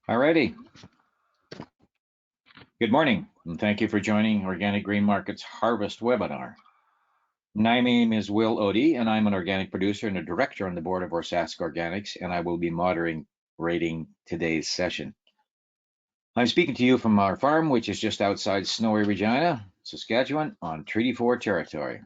Alrighty. Good morning, and thank you for joining Organic Grain Market's Harvest webinar. My name is Will Odie, and I'm an organic producer and a director on the board of Orsask Organics, and I will be moderating today's session. I'm speaking to you from our farm, which is just outside snowy Regina, Saskatchewan, on Treaty 4 territory.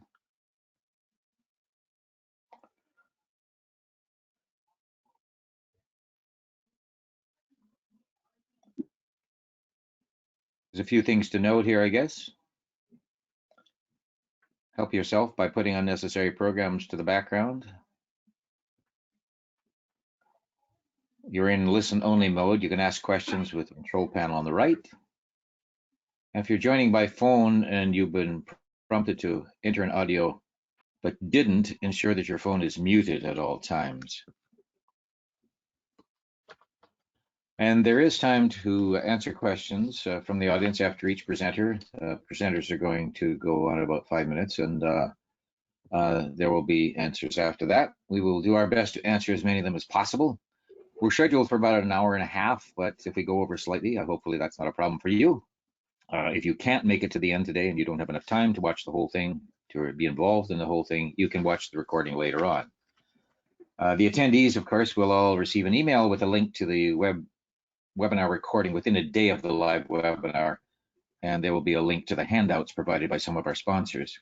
There's a few things to note here, I guess. Help yourself by putting unnecessary programs to the background. You're in listen-only mode. You can ask questions with the control panel on the right. And if you're joining by phone and you've been prompted to enter an audio but didn't, ensure that your phone is muted at all times. And there is time to answer questions from the audience after each presenter. Presenters are going to go on about 5 minutes, and there will be answers after that. We will do our best to answer as many of them as possible. We're scheduled for about an hour and a half, but if we go over slightly, hopefully that's not a problem for you. If you can't make it to the end today and you don't have enough time to watch the whole thing, to be involved in the whole thing, you can watch the recording later on. The attendees, of course, will all receive an email with a link to the webinar recording within a day of the live webinar, and there will be a link to the handouts provided by some of our sponsors.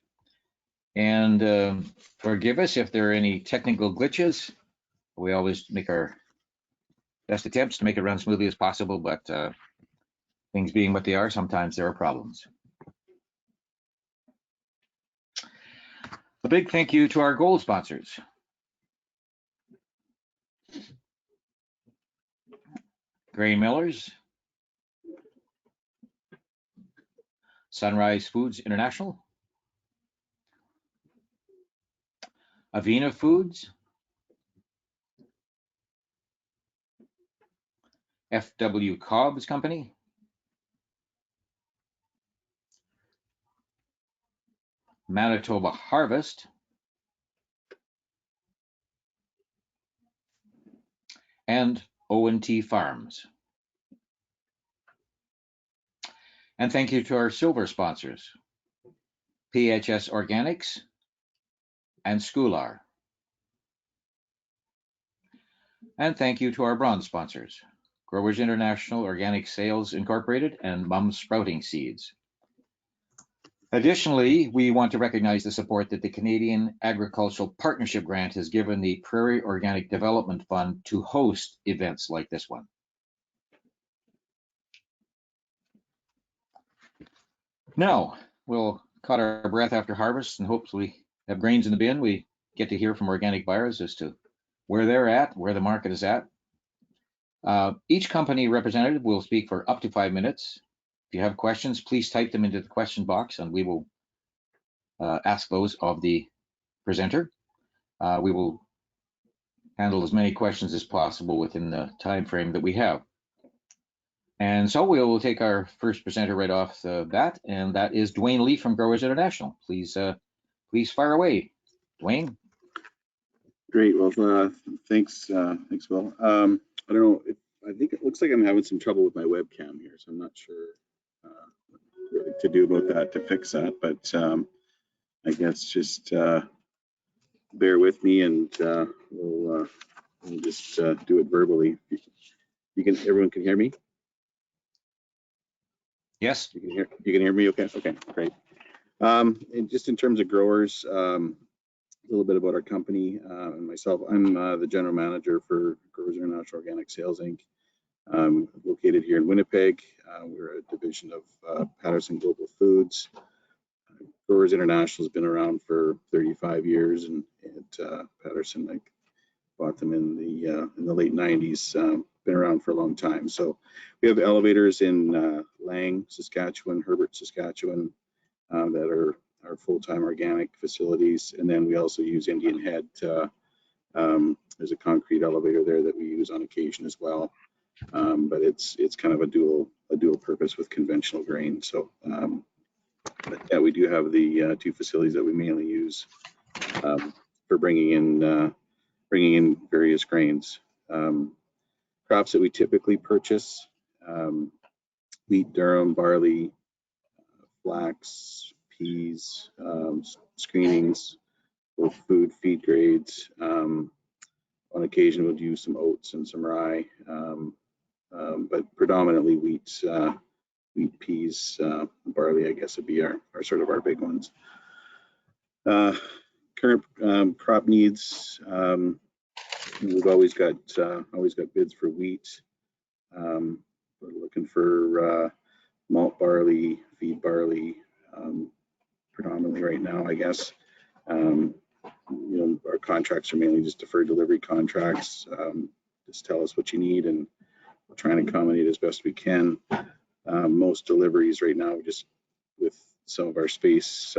And forgive us if there are any technical glitches. We always make our best attempts to make it run smoothly as possible, but things being what they are, sometimes there are problems. A big thank you to our gold sponsors. Grain Millers, Sunrise Foods International, Avena Foods, FW Cobs Company, Manitoba Harvest, and O&T Farms. And thank you to our silver sponsors, PHS Organics and Scoular. And thank you to our bronze sponsors, Growers International Organic Sales Incorporated and Mumm Sprouting Seeds. Additionally, we want to recognize the support that the Canadian Agricultural Partnership Grant has given the Prairie Organic Development Fund to host events like this one. Now, we'll cut our breath after harvest and hopefully have grains in the bin. We get to hear from organic buyers as to where they're at, where the market is at. Each company representative will speak for up to 5 minutes. If you have questions, please type them into the question box and we will ask those of the presenter. We will handle as many questions as possible within the time frame that we have. And so we will take our first presenter right off the bat, and that is Dwayne Lee from Growers International. Please fire away, Dwayne. Great. Well, thanks, Will. I don't know. I think it looks like I'm having some trouble with my webcam here, so I'm not sure what to do about that to fix that. But I guess just bear with me, and we'll just do it verbally. Everyone can hear me? Yes. You can hear me. Okay. Okay. Great. And just in terms of growers, a little bit about our company and myself. I'm the general manager for Growers International Organic Sales Inc. Located here in Winnipeg. We're a division of Patterson Global Foods. Growers International has been around for 35 years, and Patterson, I bought them in the late 90s. Been around for a long time. So we have elevators in Lang, Saskatchewan, Herbert, Saskatchewan, that are our full-time organic facilities, and then we also use Indian Head. There's a concrete elevator there that we use on occasion as well, but it's kind of a dual purpose with conventional grain. So but yeah, we do have the two facilities that we mainly use for bringing in various grains. Crops that we typically purchase wheat, durum, barley, flax, peas, screenings, both food, feed grades. On occasion, we'll do some oats and some rye, but predominantly wheat, peas, barley, I guess would be our sort of our big ones. Current crop needs, we've always got bids for wheat. We're looking for malt barley, feed barley, predominantly right now, I guess. Our contracts are mainly just deferred delivery contracts. Just tell us what you need, and we'll try and accommodate as best we can. Most deliveries right now, just with some of our space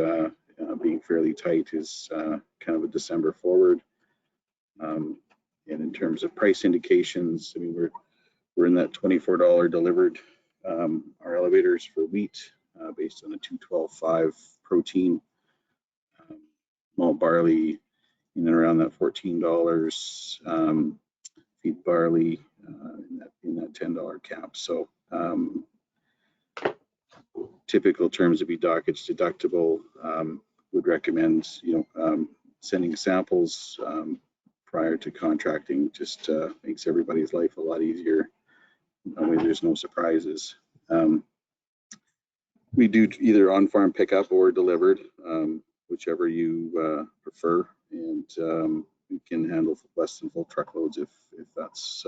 being fairly tight, is kind of a December forward. And in terms of price indications, I mean, we're in that $24 delivered. Our elevators for wheat based on a 212.5 protein. Malt barley in and around that $14. Feed barley in that $10 cap. So typical terms would be dockage deductible. Would recommend sending samples prior to contracting. Just makes everybody's life a lot easier. That way there's no surprises. We do either on-farm pickup or delivered, whichever you prefer, and we can handle less than full truckloads if that's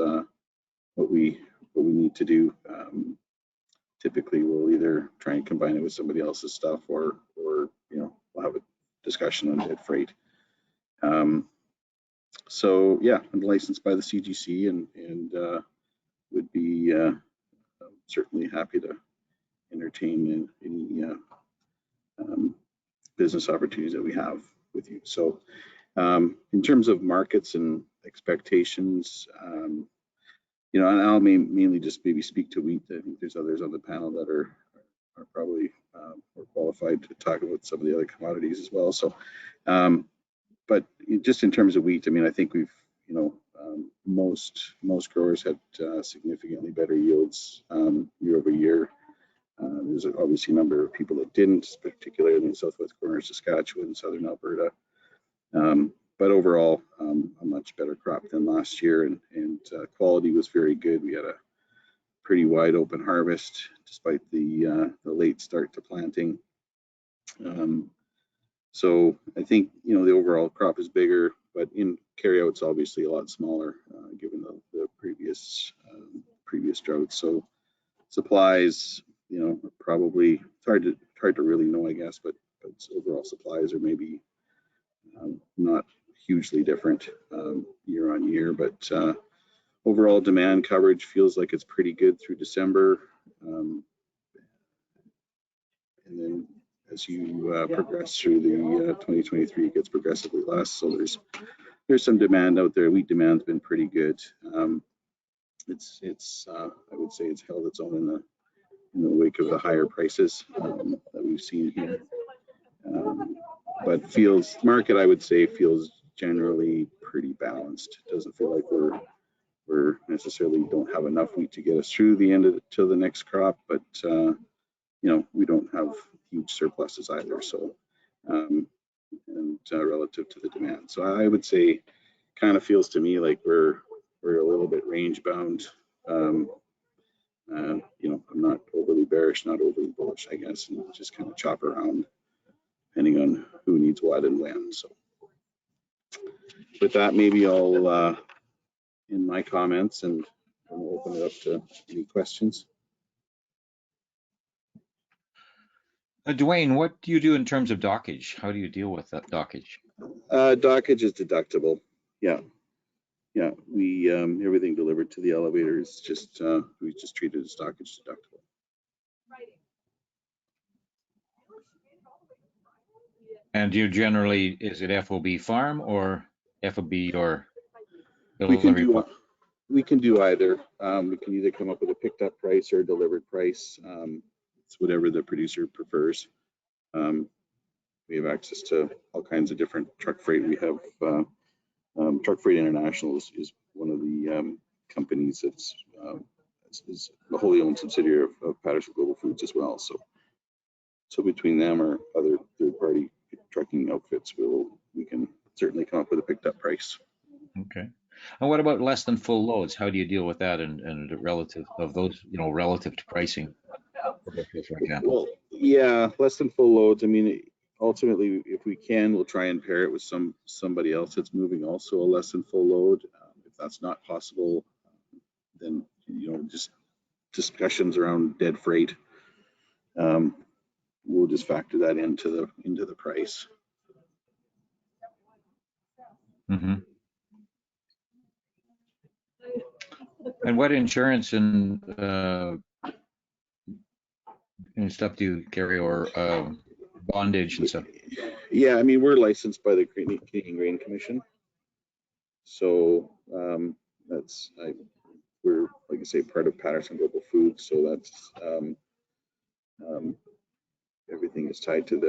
what we need to do. Typically, we'll either try and combine it with somebody else's stuff, or we'll have a discussion on bid freight. So yeah, I'm licensed by the CGC and would be certainly happy to entertain any business opportunities that we have with you. So in terms of markets and expectations, and I'll mainly just maybe speak to wheat. I think there's others on the panel that are probably more qualified to talk about some of the other commodities as well. So, but just in terms of wheat, I mean, I think we've, most growers had significantly better yields year over year. There's obviously a number of people that didn't, particularly in the southwest corner of Saskatchewan, southern Alberta. But overall, a much better crop than last year, and quality was very good. We had a pretty wide open harvest despite the late start to planting. So I think the overall crop is bigger, but in carryout's obviously a lot smaller given the previous drought. So supplies, probably it's hard to really know, I guess, but overall supplies are maybe not hugely different year on year, but overall demand coverage feels like it's pretty good through December. And then as you progress through the 2023, it gets progressively less. So there's some demand out there. Wheat demand's been pretty good. It's I would say it's held its own in the wake of the higher prices that we've seen here. But market, I would say, feels generally pretty balanced. It doesn't feel like we're necessarily don't have enough wheat to get us through the end of till the next crop, but we don't have huge surpluses either. So relative to the demand, so I would say, kind of feels to me like we're a little bit range bound. I'm not overly bearish, not overly bullish, I guess, and just kind of chop around depending on who needs what and when. So with that, maybe I'll end my comments and we'll open it up to any questions. Dwayne, what do you do in terms of dockage? How do you deal with that dockage? Dockage is deductible. Yeah. We everything delivered to the elevator is just we just treat it as dockage deductible. And do you generally, is it FOB farm or FOB or we can do either. We can either come up with a picked up price or a delivered price. It's whatever the producer prefers. We have access to all kinds of different truck freight. We have Truck Freight International is one of the companies that's is a wholly owned subsidiary of Patterson Global Foods as well. So between them or other third-party trucking outfits, we can certainly come up with a picked-up price. Okay. And what about less than full loads? How do you deal with that and relative of those, relative to pricing, for example? Well, yeah, less than full loads. I mean, ultimately, if we can, we'll try and pair it with somebody else that's moving also a less than full load. If that's not possible, then just discussions around dead freight. We'll just factor that into the price. Mm-hmm. And what insurance and stuff do you carry, or bondage and stuff? Yeah, I mean, we're licensed by the Canadian Grain Commission, so we're, like I say, part of Patterson Global Foods, so that's everything is tied to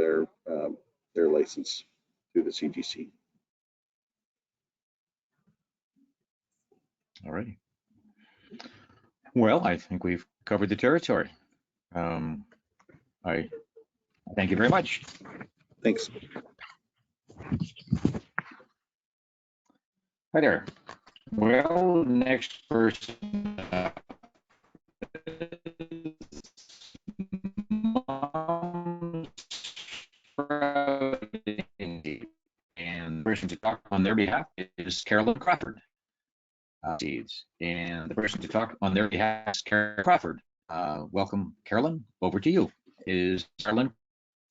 their license through the CGC. All righty. Well, I think we've covered the territory. I thank you very much. Thanks. Hi there. Well, next person and the person to talk on their behalf is Carolyn Crawford. Seeds, and the person to talk on their behalf is Carolyn Crawford. Welcome, Carolyn. Over to you. Is Carolyn?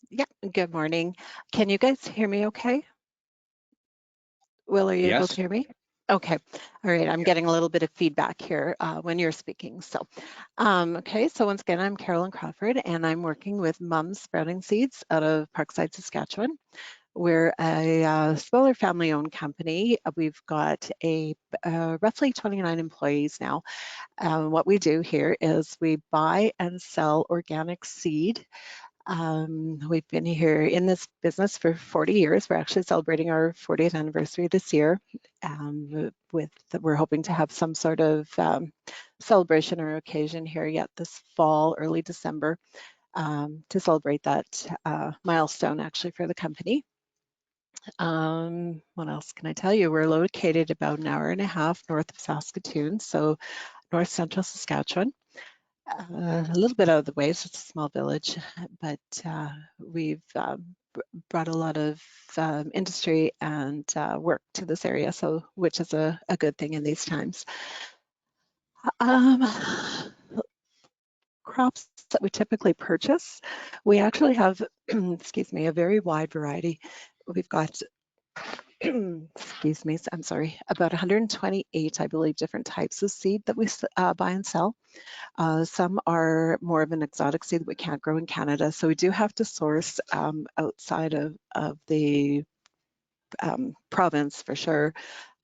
Yeah, good morning. Can you guys hear me okay? Will, are you able to hear me? Okay, all right, I'm getting a little bit of feedback here when you're speaking. So, okay, so once again, I'm Carolyn Crawford, and I'm working with Mumm Sprouting Seeds out of Parkside, Saskatchewan. We're a smaller family-owned company. We've got roughly 29 employees now. What we do here is we buy and sell organic seed. We've been here in this business for 40 years. We're actually celebrating our 40th anniversary this year. We're hoping to have some sort of celebration or occasion here yet this fall, early December, to celebrate that milestone actually for the company. What else can I tell you? We're located about an hour and a half north of Saskatoon, so north central Saskatchewan. A little bit out of the way, so it's a small village, but we've brought a lot of industry and work to this area, so which is a good thing in these times. Crops that we typically purchase, we actually have, excuse me, a very wide variety. We've got excuse me, I'm sorry, about 128, I believe, different types of seed that we buy and sell. Some are more of an exotic seed that we can't grow in Canada, so we do have to source outside of the province for sure.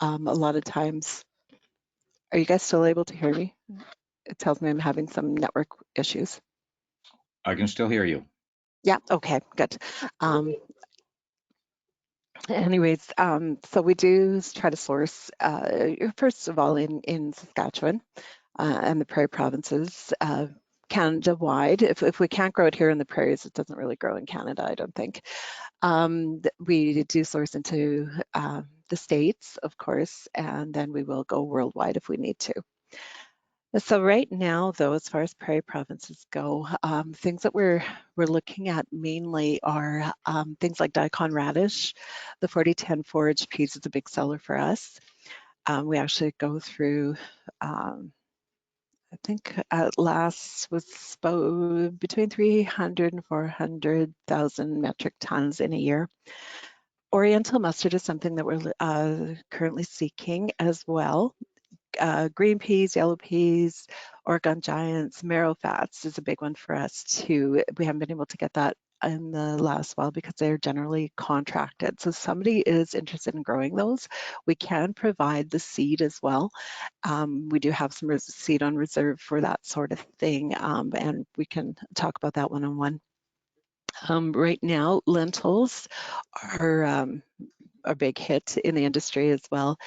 A lot of times, are you guys still able to hear me? It tells me I'm having some network issues. I can still hear you. Yeah, okay, good. Anyways, so we do try to source, first of all, in Saskatchewan and the Prairie provinces, Canada-wide. If we can't grow it here in the prairies, it doesn't really grow in Canada, I don't think. We do source into the States, of course, and then we will go worldwide if we need to. So right now, though, as far as prairie provinces go, things that we're looking at mainly are things like daikon radish. The 4010 forage peas is a big seller for us. We actually go through, I think at last was between 300 and 400,000 metric tons in a year. Oriental mustard is something that we're currently seeking as well. Green peas, yellow peas, Oregon giants, marrow fats is a big one for us too. We haven't been able to get that in the last while because they're generally contracted. So if somebody is interested in growing those, we can provide the seed as well. We do have some seed on reserve for that sort of thing, and we can talk about that one-on-one. Right now, lentils are a big hit in the industry as well.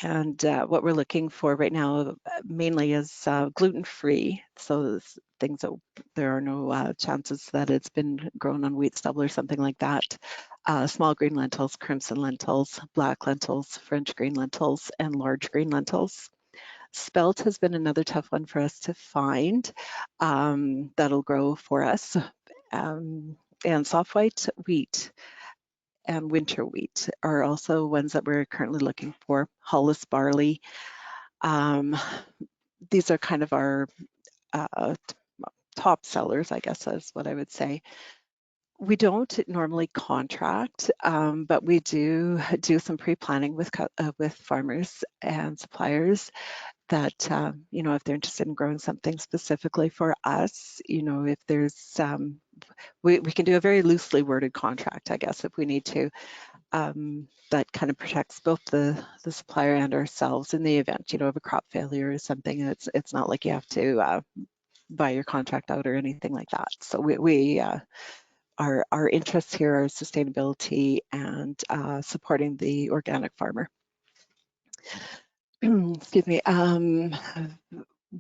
And what we're looking for right now mainly is gluten-free. So things that there are no chances that it's been grown on wheat stubble or something like that. Small green lentils, crimson lentils, black lentils, French green lentils, and large green lentils. Spelt has been another tough one for us to find that'll grow for us. And soft white wheat and winter wheat are also ones that we're currently looking for. Hollis barley. These are kind of our top sellers, I guess is what I would say. We don't normally contract, but we do some pre-planning with farmers and suppliers that, you know, if they're interested in growing something specifically for us, you know, if there's, we can do a very loosely worded contract, I guess, if we need to, that kind of protects both the supplier and ourselves in the event, you know, of a crop failure or something. It's not like you have to buy your contract out or anything like that. So our interests here are sustainability and supporting the organic farmer. Excuse me.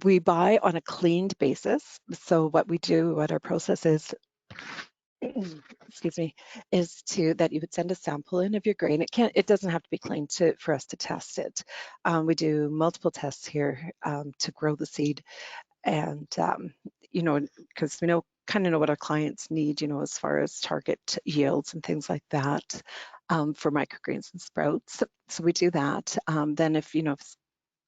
We buy on a cleaned basis. So what we do, what our process is, excuse me, is that you would send a sample in of your grain. It doesn't have to be cleaned for us to test it. We do multiple tests here to grow the seed, and you know, because we kind of know what our clients need, you know, as far as target yields and things like that for microgreens and sprouts. So we do that. Then if you know if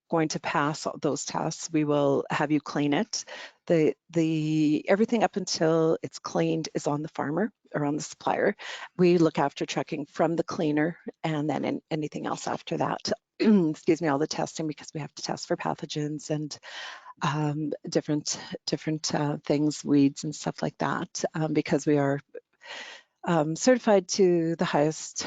going to pass those tests, we will have you clean it. Everything up until it's cleaned is on the farmer or on the supplier. We look after trucking from the cleaner, and then anything else after that. Excuse me, all the testing, because we have to test for pathogens and different things, weeds and stuff like that, because we are certified to the highest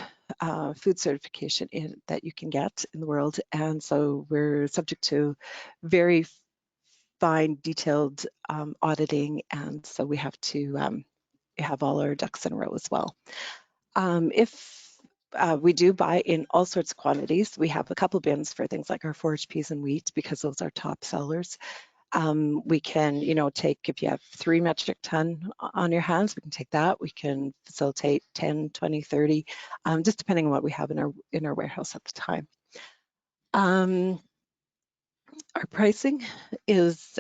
food certification that you can get in the world. And so we're subject to very fine, detailed auditing. And so we have to have all our ducks in a row as well. If we do buy in all sorts of quantities, we have a couple bins for things like our forage peas and wheat, because those are top sellers. We can, you know, take, if you have 3 metric ton on your hands, we can take that. We can facilitate 10, 20, 30, just depending on what we have in our warehouse at the time. Our pricing is,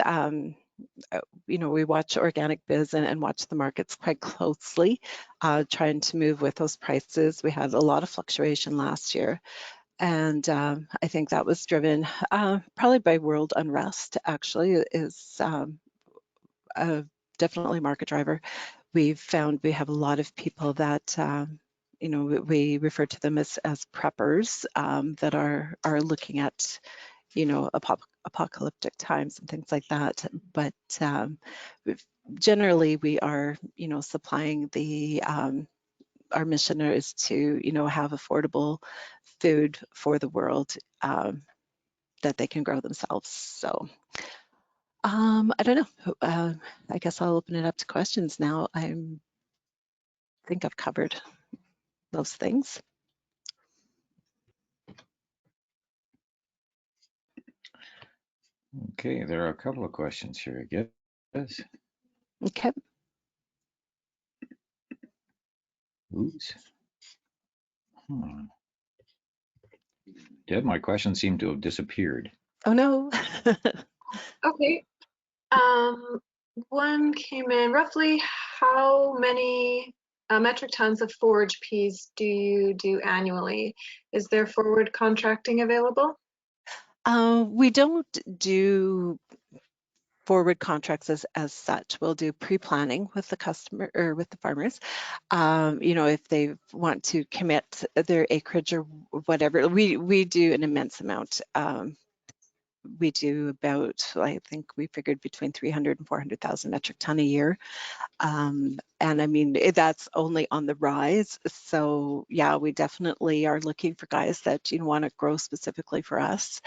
you know, we watch Organic Biz and watch the markets quite closely, trying to move with those prices. We had a lot of fluctuation last year. And I think that was driven probably by world unrest, actually, is definitely a market driver. We've found we have a lot of people that, you know, we refer to them as preppers that are looking at, you know, apocalyptic times and things like that. But generally, we are, you know, supplying our mission is to, you know, have affordable food for the world that they can grow themselves. So I don't know. I guess I'll open it up to questions now. I think I've covered those things. Okay, there are a couple of questions here, I guess. Okay. Oops. Deb, my questions seem to have disappeared. Oh no. Okay. One came in. Roughly how many metric tons of forage peas do you do annually? Is there forward contracting available? We don't do forward contracts as such. We'll do pre-planning with the customer or with the farmers. You know, if they want to commit their acreage or whatever, we do an immense amount. We do about, I think we figured between 300 and 400,000 metric ton a year. And I mean, that's only on the rise. So yeah, we definitely are looking for guys that, you know, want to grow specifically for us.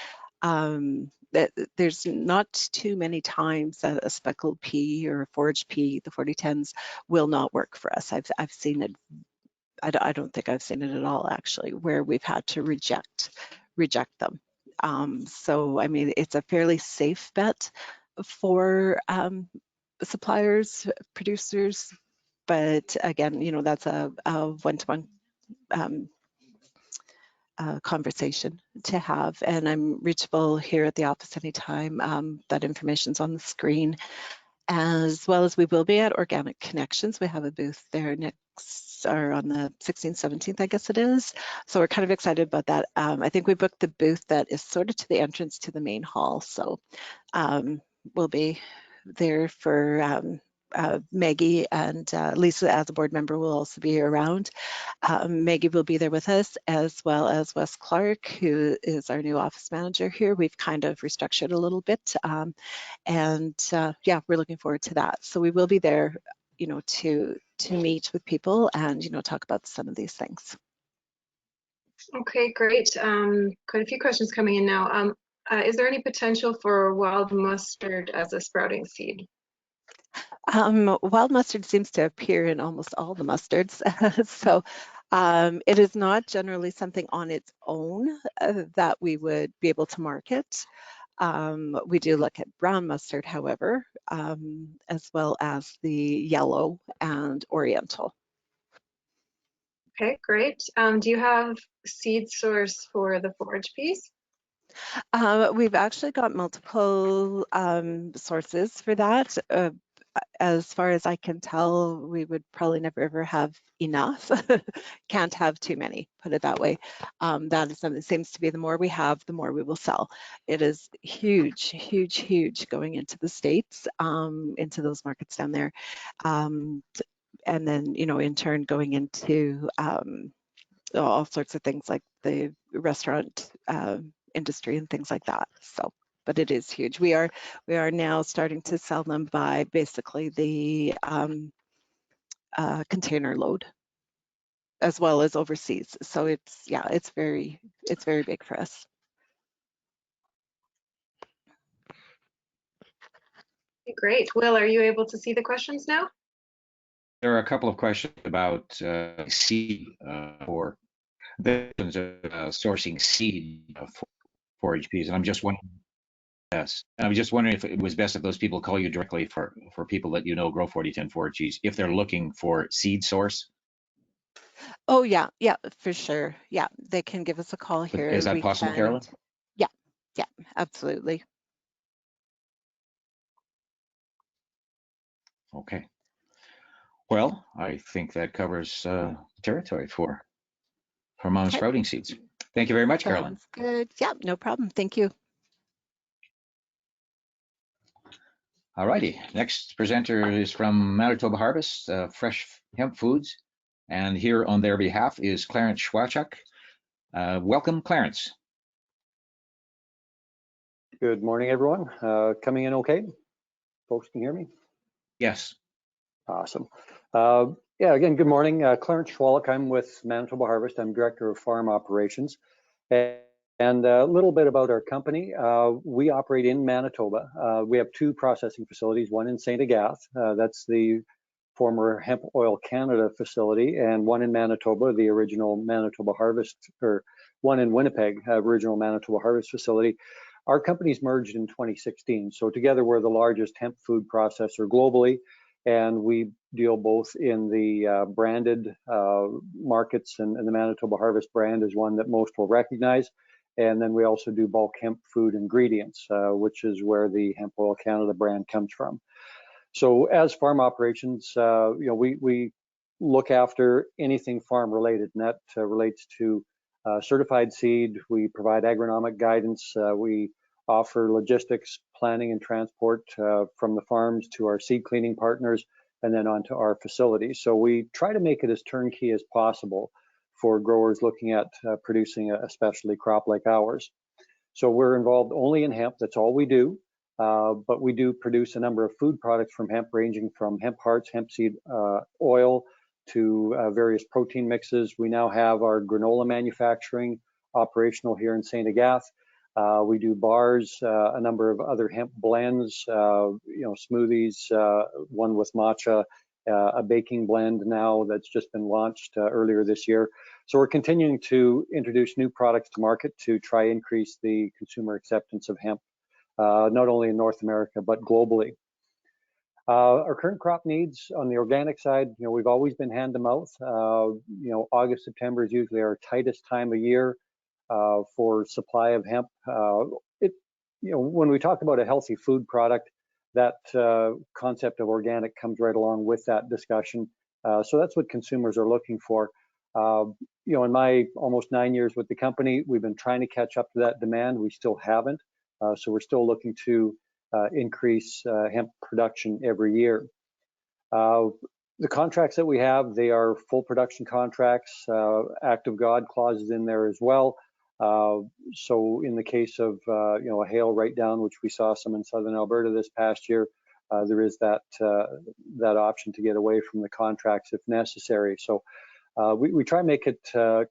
There's not too many times that a speckled pea or a forage pea, the 4010s, will not work for us. I've seen it. I don't think I've seen it at all, actually, where we've had to reject them. So, I mean, it's a fairly safe bet for suppliers, producers, but again, you know, that's a one-to-one conversation to have. And I'm reachable here at the office anytime. That information's on the screen, as well as we will be at Organic Connections. We have a booth there next, or on the 16th, 17th, I guess it is. So we're kind of excited about that. I think we booked the booth that is sort of to the entrance to the main hall. So we'll be there for Maggie, and Lisa as a board member will also be around. Maggie will be there with us, as well as Wes Clark, who is our new office manager here. We've kind of restructured a little bit, and yeah, we're looking forward to that. So we will be there, you know, to meet with people and, you know, talk about some of these things. Okay, great. Quite a few questions coming in now. Is there any potential for wild mustard as a sprouting seed? Wild mustard seems to appear in almost all the mustards. So it is not generally something on its own that we would be able to market. We do look at brown mustard, however, as well as the yellow and oriental. Okay, great. Do you have seed source for the forage peas? We've actually got multiple sources for that. As far as I can tell, we would probably never ever have enough. Can't have too many, put it that way. That is something that seems to be the more we have, the more we will sell. It is huge, huge, huge going into the States, into those markets down there. And then, you know, in turn going into all sorts of things like the restaurant industry and things like that. So, but it is huge. We are now starting to sell them by basically the container load, as well as overseas. So it's, yeah, it's very big for us. Okay, great. Will, are you able to see the questions now? There are a couple of questions about seed for the sourcing seed for forage peas, and I'm just wondering. Yes, and I was just wondering if it was best if those people call you directly for people that you know grow 4010 forages if they're looking for seed source. Oh yeah, yeah, for sure. Yeah, they can give us a call here. Is that possible, Carolyn? Yeah, yeah, absolutely. Okay. Well, I think that covers territory for Mumm Okay. sprouting seeds. Thank you very much, Carolyn. Sounds good. Yeah, no problem. Thank you. All righty. Next presenter is from Manitoba Harvest, Fresh Hemp Foods. And here on their behalf is Clarence Shwaluk. Welcome, Clarence. Good morning, everyone. Coming in okay? Folks can hear me? Yes. Awesome. Yeah, again, good morning. Clarence Shwaluk. I'm with Manitoba Harvest. I'm Director of Farm Operations. And a little bit about our company. We operate in Manitoba. We have two processing facilities, one in St. Agath, that's the former Hemp Oil Canada facility, and one in Manitoba, the original Manitoba Harvest, or one in Winnipeg, original Manitoba Harvest facility. Our companies merged in 2016, so together we're the largest hemp food processor globally, and we deal both in the branded markets, and the Manitoba Harvest brand is one that most will recognize. And then we also do bulk hemp food ingredients, which is where the Hemp Oil Canada brand comes from. So as farm operations, you know, we look after anything farm related, and that relates to certified seed. We provide agronomic guidance. We offer logistics, planning and transport from the farms to our seed cleaning partners and then onto our facilities. So we try to make it as turnkey as possible for growers looking at producing a specialty crop like ours. So we're involved only in hemp, that's all we do, but we do produce a number of food products from hemp, ranging from hemp hearts, hemp seed oil, to various protein mixes. We now have our granola manufacturing operational here in St. Agath. We do bars, a number of other hemp blends, you know, smoothies, one with matcha, a baking blend now that's just been launched earlier this year. So we're continuing to introduce new products to market to try increase the consumer acceptance of hemp, not only in North America, but globally. Our current crop needs on the organic side, we've always been hand to mouth. August, September is usually our tightest time of year for supply of hemp. When we talk about a healthy food product, that concept of organic comes right along with that discussion. So that's what consumers are looking for. In my almost 9 years with the company, we've been trying to catch up to that demand. We still haven't. So we're still looking to increase hemp production every year. The contracts that we have, they are full production contracts, act of God clauses in there as well. So in the case of a hail write down, which we saw some in southern Alberta this past year, there is that option to get away from the contracts if necessary. So we try and make it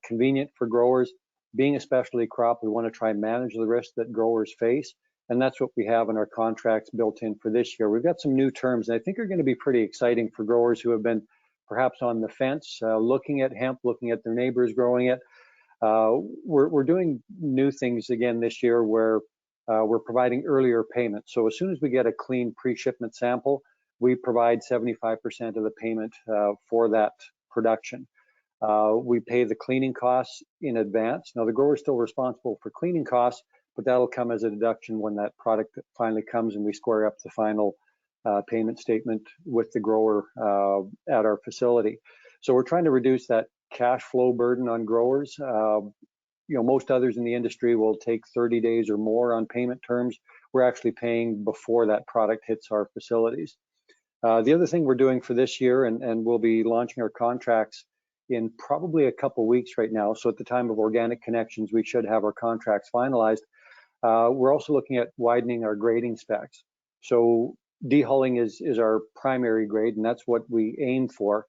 convenient for growers. Being a specialty crop, we want to try and manage the risk that growers face, and that's what we have in our contracts built in for this year. We've got some new terms, and I think are going to be pretty exciting for growers who have been perhaps on the fence, looking at hemp, looking at their neighbors growing it. We're doing new things again this year where we're providing earlier payment. So as soon as we get a clean pre-shipment sample, we provide 75% of the payment for that production. We pay the cleaning costs in advance. Now the grower is still responsible for cleaning costs, but that'll come as a deduction when that product finally comes and we square up the final payment statement with the grower at our facility. So we're trying to reduce that cash flow burden on growers. Most others in the industry will take 30 days or more on payment terms. We're actually paying before that product hits our facilities. The other thing we're doing for this year, and we'll be launching our contracts in probably a couple weeks right now. So at the time of Organic Connections, we should have our contracts finalized. We're also looking at widening our grading specs. So dehulling is our primary grade, and that's what we aim for.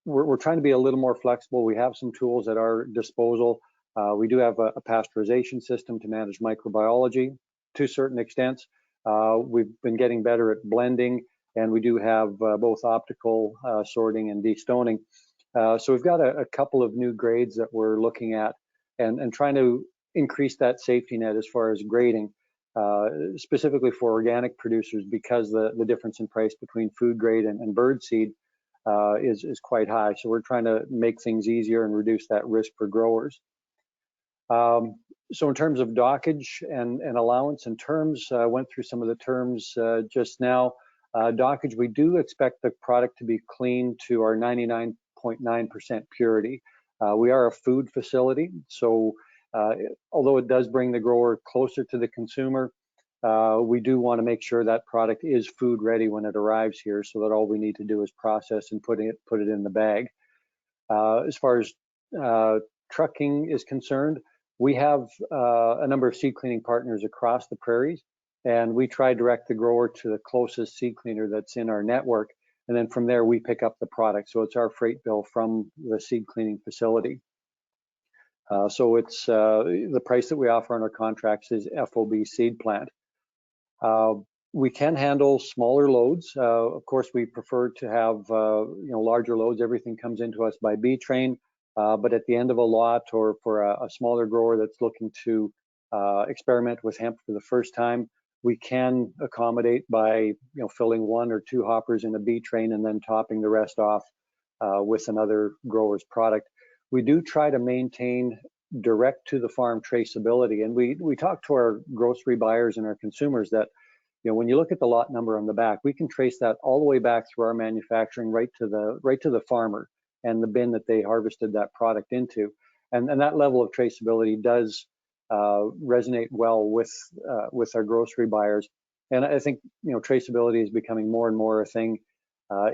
We're trying to be a little more flexible. We have some tools at our disposal. We do have a pasteurization system to manage microbiology to certain extents. We've been getting better at blending, and we do have both optical sorting and destoning. So we've got a couple of new grades that we're looking at and trying to increase that safety net as far as grading, specifically for organic producers, because the difference in price between food grade and bird seed is quite high. So we're trying to make things easier and reduce that risk for growers. So in terms of dockage and allowance and terms, I went through some of the terms just now. Dockage, we do expect the product to be clean to our 99.9% purity. We are a food facility, so although it does bring the grower closer to the consumer, we do want to make sure that product is food ready when it arrives here, so that all we need to do is process and put it in the bag. As far as trucking is concerned, we have a number of seed cleaning partners across the prairies, and we try to direct the grower to the closest seed cleaner that's in our network, and then from there we pick up the product. So it's our freight bill from the seed cleaning facility. So it's the price that we offer on our contracts is FOB seed plant. We can handle smaller loads. Of course, we prefer to have larger loads. Everything comes into us by B train, but at the end of a lot, or for a smaller grower that's looking to experiment with hemp for the first time, we can accommodate by filling 1 or 2 hoppers in a B train and then topping the rest off with another grower's product. We do try to maintain direct to the farm traceability, and we talk to our grocery buyers and our consumers that when you look at the lot number on the back, we can trace that all the way back through our manufacturing right to the farmer and the bin that they harvested that product into, and that level of traceability does resonate well with our grocery buyers. And I think traceability is becoming more and more a thing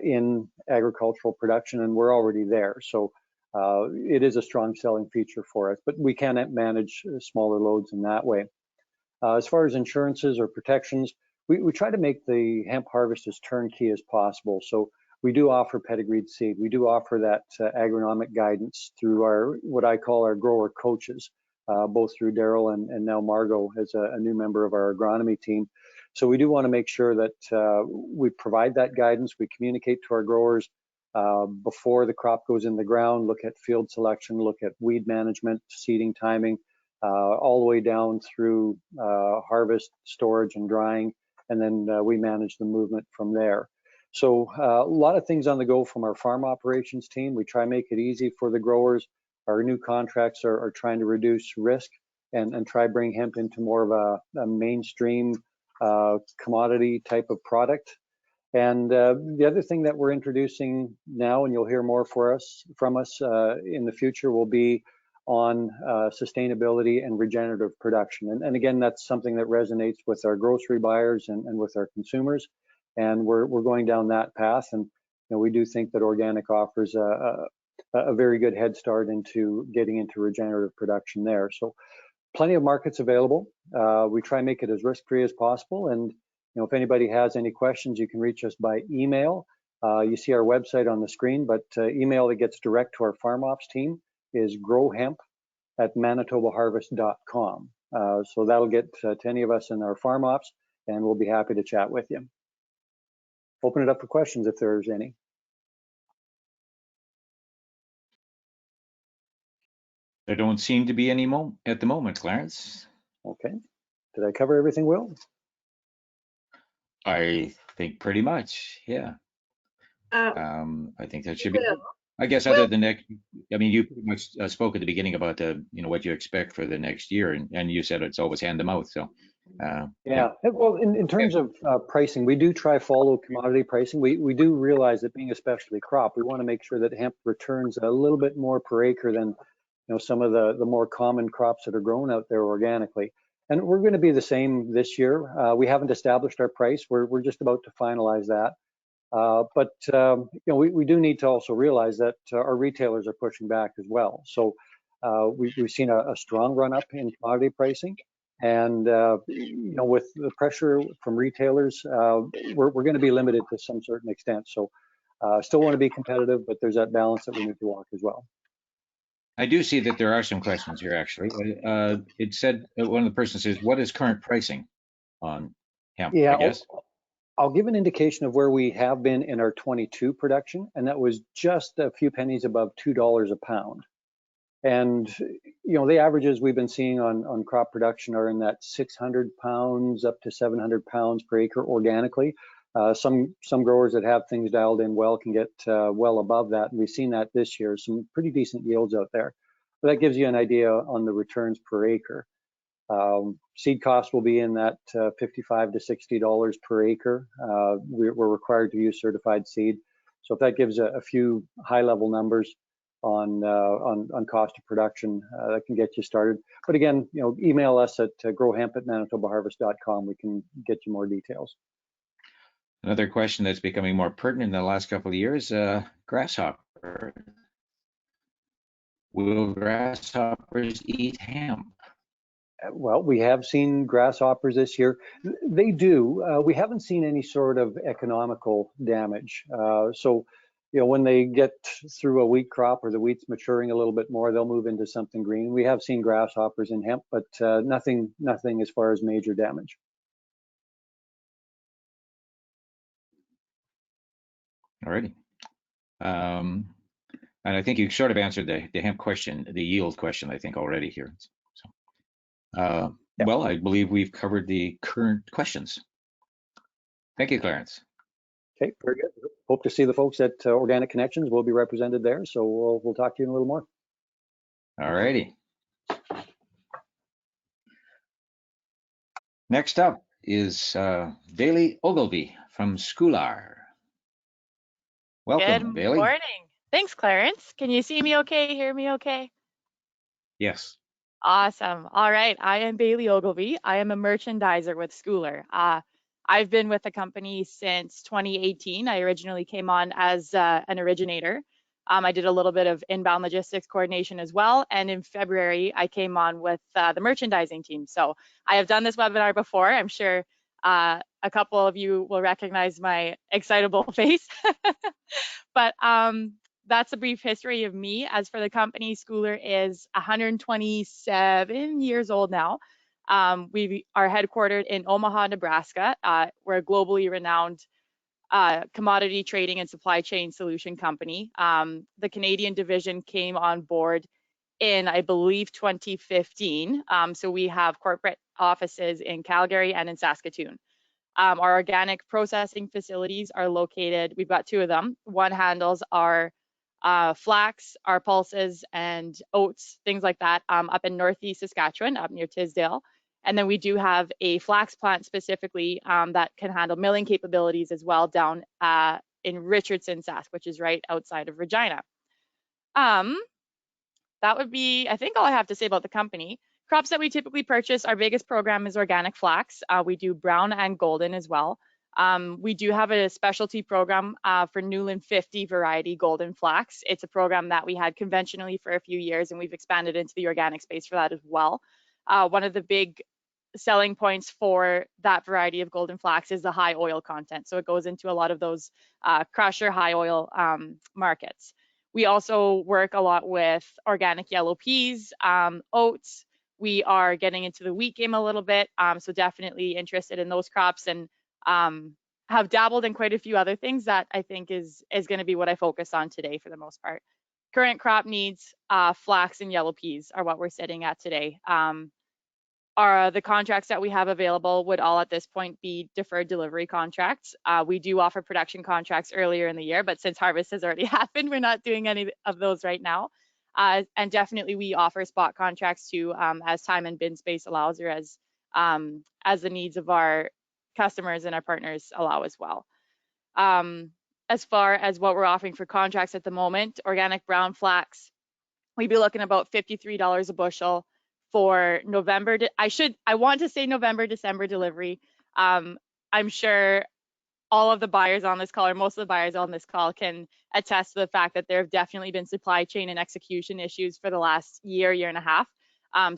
in agricultural production, and we're already there. So it is a strong selling feature for us, but we can manage smaller loads in that way. As far as insurances or protections, we try to make the hemp harvest as turnkey as possible. So we do offer pedigreed seed. We do offer that agronomic guidance through what I call our grower coaches, both through Daryl and now Margot as a new member of our agronomy team. So we do want to make sure that we provide that guidance, we communicate to our growers before the crop goes in the ground, look at field selection, look at weed management, seeding timing, all the way down through harvest, storage, and drying, and then we manage the movement from there. So a lot of things on the go from our farm operations team. We try and make it easy for the growers. Our new contracts are trying to reduce risk and try bring hemp into more of a mainstream commodity type of product. And the other thing that we're introducing now, and you'll hear more from us in the future, will be on sustainability and regenerative production. And again, that's something that resonates with our grocery buyers and with our consumers. And we're going down that path. And we do think that organic offers a very good head start into getting into regenerative production there. So plenty of markets available. We try and make it as risk-free as possible. And if anybody has any questions, you can reach us by email. You see our website on the screen, but email that gets direct to our farm ops team is growhemp@manitobaharvest.com. So that'll get to any of us in our farm ops, and we'll be happy to chat with you. Open it up for questions if there's any. There don't seem to be any at the moment, Clarence. Okay. Did I cover everything, Will? I think pretty much, yeah. I think that should be. I guess other than that, I mean, you pretty much spoke at the beginning about what you expect for the next year, and you said it's always hand to mouth. So yeah. Well, in terms of pricing, we do try follow commodity pricing. We do realize that being a specialty crop, we want to make sure that hemp returns a little bit more per acre than some of the more common crops that are grown out there organically. And we're going to be the same this year. We haven't established our price. We're just about to finalize that. But we do need to also realize that our retailers are pushing back as well. So we've seen a strong run up in commodity pricing, and with the pressure from retailers, we're going to be limited to some certain extent. So still want to be competitive, but there's that balance that we need to walk as well. I do see that there are some questions here, actually. It said, one of the persons says, what is current pricing on hemp, yeah, I guess? I'll give an indication of where we have been in our 22 production, and that was just a few pennies above $2 a pound. And, the averages we've been seeing on crop production are in that 600 pounds up to 700 pounds per acre organically. Some growers that have things dialed in well can get well above that. And we've seen that this year, some pretty decent yields out there. But that gives you an idea on the returns per acre. Seed costs will be in that $55 to $60 per acre. We're required to use certified seed. So if that gives a few high-level numbers on cost of production, that can get you started. But again, email us at growhemp@manitobaharvest.com. We can get you more details. Another question that's becoming more pertinent in the last couple of years, grasshopper. Will grasshoppers eat hemp? Well, we have seen grasshoppers this year. They do. We haven't seen any sort of economical damage. So, when they get through a wheat crop or the wheat's maturing a little bit more, they'll move into something green. We have seen grasshoppers in hemp, but nothing as far as major damage. Alrighty. And I think you sort of answered the hemp question, the yield question, I think already here. So, well, I believe we've covered the current questions. Thank you, Clarence. Okay, very good. Hope to see the folks at Organic Connections. We'll be represented there, so we'll talk to you in a little more. Alrighty. Next up is Bailey Ogilvie from Scoular. Welcome, Bailey. Good morning. Thanks, Clarence. Can you see me okay, hear me okay? Yes. Awesome. All right. I am Bailey Ogilvie. I am a merchandiser with Scoular. I've been with the company since 2018. I originally came on as an originator. I did a little bit of inbound logistics coordination as well. And in February, I came on with the merchandising team. So I have done this webinar before. I'm sure a couple of you will recognize my excitable face. But that's a brief history of me. As for the company, Scoular is 127 years old now. We are headquartered in Omaha, Nebraska. We're a globally renowned commodity trading and supply chain solution company. The Canadian division came on board in, I believe, 2015. So we have corporate offices in Calgary and in Saskatoon. Our organic processing facilities are located, we've got two of them. One handles our flax, our pulses, and oats, things like that, up in northeast Saskatchewan, up near Tisdale. And then we do have a flax plant specifically that can handle milling capabilities as well down in Richardson, Sask, which is right outside of Regina. That would be, I think, all I have to say about the company. Crops that we typically purchase, our biggest program is organic flax. We do brown and golden as well. We do have a specialty program for Newland 50 variety golden flax. It's a program that we had conventionally for a few years, and we've expanded into the organic space for that as well. One of the big selling points for that variety of golden flax is the high oil content. So it goes into a lot of those crusher high oil markets. We also work a lot with organic yellow peas, oats. We are getting into the wheat game a little bit, so definitely interested in those crops, and have dabbled in quite a few other things that I think is going to be what I focus on today for the most part. Current crop needs, flax and yellow peas are what we're sitting at today. The contracts that we have available would all at this point be deferred delivery contracts. We do offer production contracts earlier in the year, but since harvest has already happened, we're not doing any of those right now. And definitely we offer spot contracts too, as time and bin space allows, or as the needs of our customers and our partners allow as well. As far as what we're offering for contracts at the moment, organic brown flax, we'd be looking about $53 a bushel for November. I want to say November, December delivery. I'm sure all of the buyers on this call, or most of the buyers on this call, can attest to the fact that there have definitely been supply chain and execution issues for the last year and a half.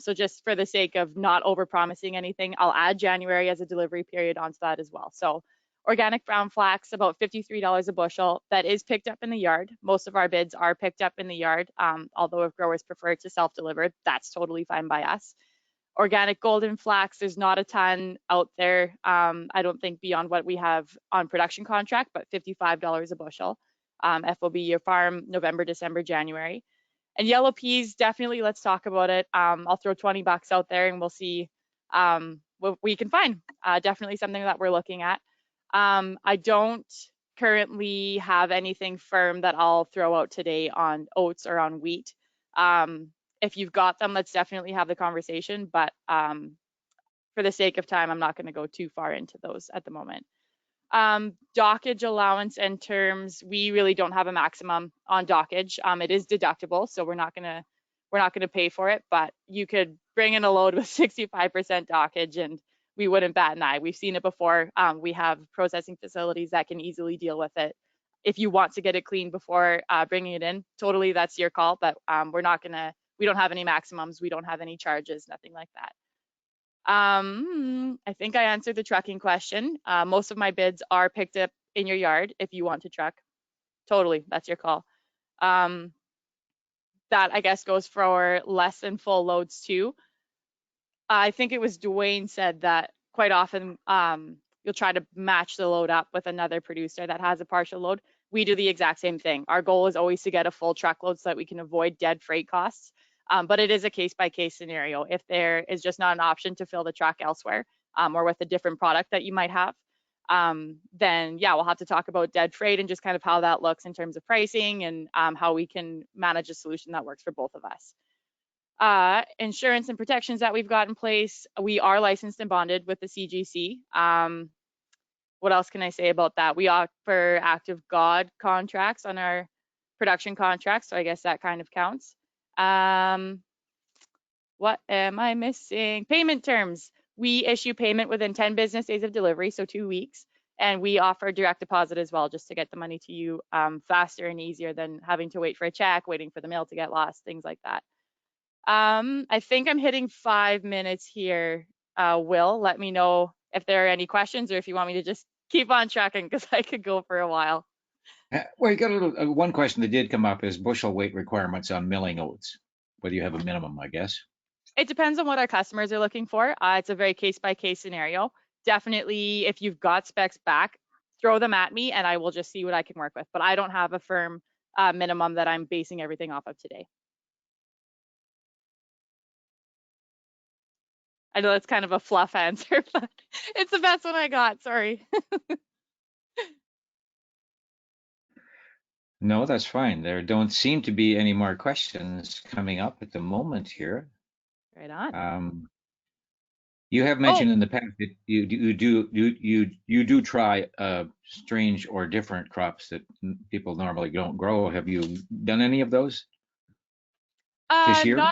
So just for the sake of not over-promising anything, I'll add January as a delivery period onto that as well. So organic brown flax, about $53 a bushel. That is picked up in the yard. Most of our bids are picked up in the yard, although if growers prefer to self-deliver, that's totally fine by us. Organic golden flax, there's not a ton out there, I don't think, beyond what we have on production contract, but $55 a bushel. FOB your farm, November, December, January. And yellow peas, definitely, let's talk about it. I'll throw 20 bucks out there and we'll see what we can find. Definitely something that we're looking at. I don't currently have anything firm that I'll throw out today on oats or on wheat. If you've got them, let's definitely have the conversation, but for the sake of time, I'm not going to go too far into those at the moment. Dockage allowance and terms, we really don't have a maximum on dockage. It is deductible, so we're not going to pay for it, but you could bring in a load with 65% dockage and we wouldn't bat an eye. We've seen it before. We have processing facilities that can easily deal with it. If you want to get it clean before bringing it in, totally, that's your call, but we don't have any maximums. We don't have any charges, nothing like that. I think I answered the trucking question. Most of my bids are picked up in your yard if you want to truck. Totally, that's your call. That, I guess, goes for less than full loads too. I think it was Dwayne said that quite often you'll try to match the load up with another producer that has a partial load. We do the exact same thing. Our goal is always to get a full truckload so that we can avoid dead freight costs. But it is a case-by-case scenario. If there is just not an option to fill the truck elsewhere or with a different product that you might have, then yeah, we'll have to talk about dead freight and just kind of how that looks in terms of pricing and how we can manage a solution that works for both of us. Insurance and protections that we've got in place. We are licensed and bonded with the CGC. What else can I say about that? We offer active God contracts on our production contracts, so I guess that kind of counts. What am I missing? Payment terms. We issue payment within 10 business days of delivery, so 2 weeks, and we offer direct deposit as well, just to get the money to you faster and easier than having to wait for a check, waiting for the mail to get lost, things like that. I think I'm hitting 5 minutes here. Will, let me know if there are any questions or if you want me to just keep on tracking, because I could go for a while. Well, you got a little, one question that did come up is bushel weight requirements on milling oats. Whether you have a minimum, I guess. It depends on what our customers are looking for. It's a very case-by-case scenario. Definitely, if you've got specs back, throw them at me and I will just see what I can work with. But I don't have a firm minimum that I'm basing everything off of today. I know that's kind of a fluff answer, but it's the best one I got. Sorry. No, that's fine. There don't seem to be any more questions coming up at the moment here. Right on. You have mentioned in the past that you do try strange or different crops that people normally don't grow. Have you done any of those this year?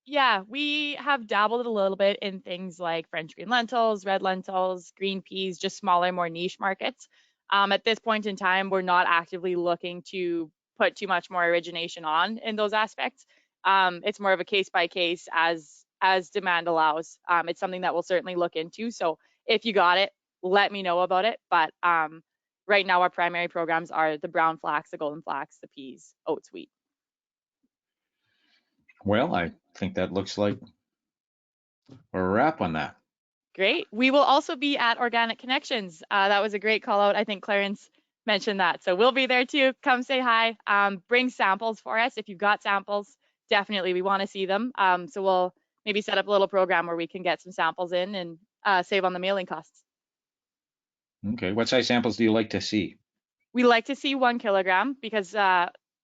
Yeah, we have dabbled a little bit in things like French green lentils, red lentils, green peas, just smaller, more niche markets. At this point in time, we're not actively looking to put too much more origination on in those aspects. It's more of a case by case as demand allows. It's something that we'll certainly look into. So if you got it, let me know about it. But right now, our primary programs are the brown flax, the golden flax, the peas, oats, wheat. Well, I think that looks like a wrap on that. Great. We will also be at Organic Connections. That was a great call out. I think Clarence mentioned that. So we'll be there too. Come say hi. Bring samples for us. If you've got samples, definitely we want to see them. So we'll maybe set up a little program where we can get some samples in and save on the mailing costs. Okay. What size samples do you like to see? We like to see 1 kilogram because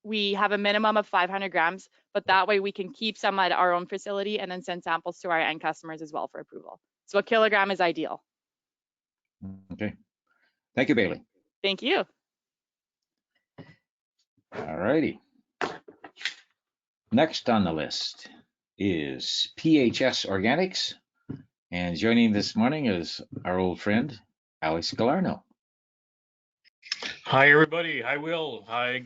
we have a minimum of 500 grams, but that way we can keep some at our own facility and then send samples to our end customers as well for approval. So 1 kilogram is ideal. Okay. Thank you, Bailey. Thank you. All righty. Next on the list is PHS Organics, and joining this morning is our old friend, Alex Galarneau. Hi, everybody. Hi, Will. Hi,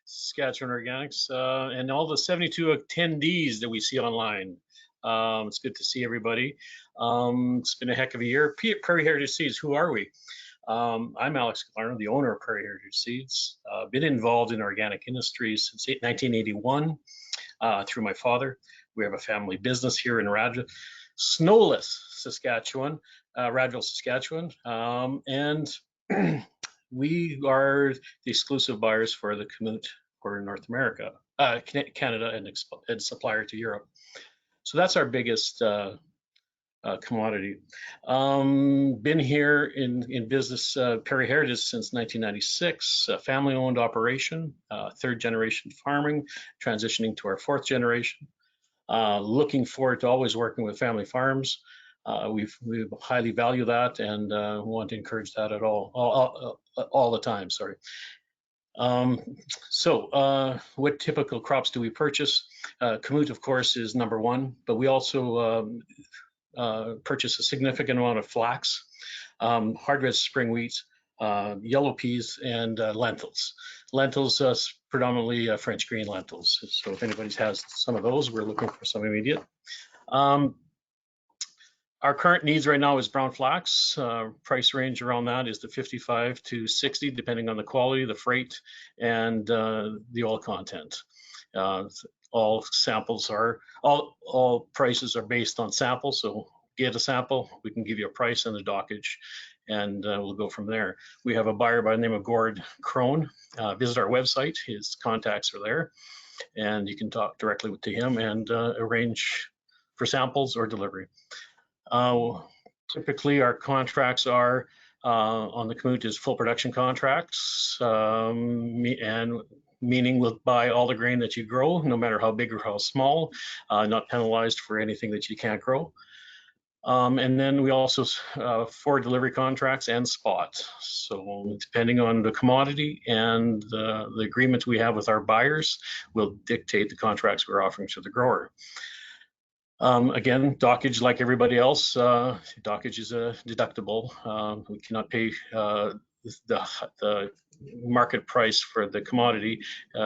Saskatchewan Organics, and all the 72 attendees that we see online. It's good to see everybody. It's been a heck of a year. Prairie Heritage Seeds, who are we? I'm Alex Galarneau, the owner of Prairie Heritage Seeds. Been involved in organic industries since 1981 through my father. We have a family business here in Snowless, Saskatchewan, Radville, Saskatchewan, and we are the exclusive buyers for the Kamut for North America, Canada, and supplier to Europe. So that's our biggest commodity. Been here in business, Prairie Heritage, since 1996, a family-owned operation, 3rd generation farming, transitioning to our 4th generation. Looking forward to always working with family farms. We highly value that and want to encourage that at all the time. Sorry. So what typical crops do we purchase? Kamut, of course, is number 1, but we also purchase a significant amount of flax, hard red spring wheat, yellow peas, and lentils. Lentils, predominantly French green lentils. So if anybody has some of those, we're looking for some immediate. Our current needs right now is brown flax. Price range around that is the 55 to 60, depending on the quality, the freight, and the oil content. All prices are based on samples. So get a sample, we can give you a price and a dockage, and we'll go from there. We have a buyer by the name of Gord Crone. Visit our website. His contacts are there, and you can talk directly to him and arrange for samples or delivery. Typically, our contracts are on the Kamut is full production contracts, and meaning we'll buy all the grain that you grow, no matter how big or how small, not penalized for anything that you can't grow. And then we also forward delivery contracts and spot. So depending on the commodity and the agreement we have with our buyers will dictate the contracts we're offering to the grower. Again, dockage, like everybody else, dockage is a deductible. We cannot pay the market price for the commodity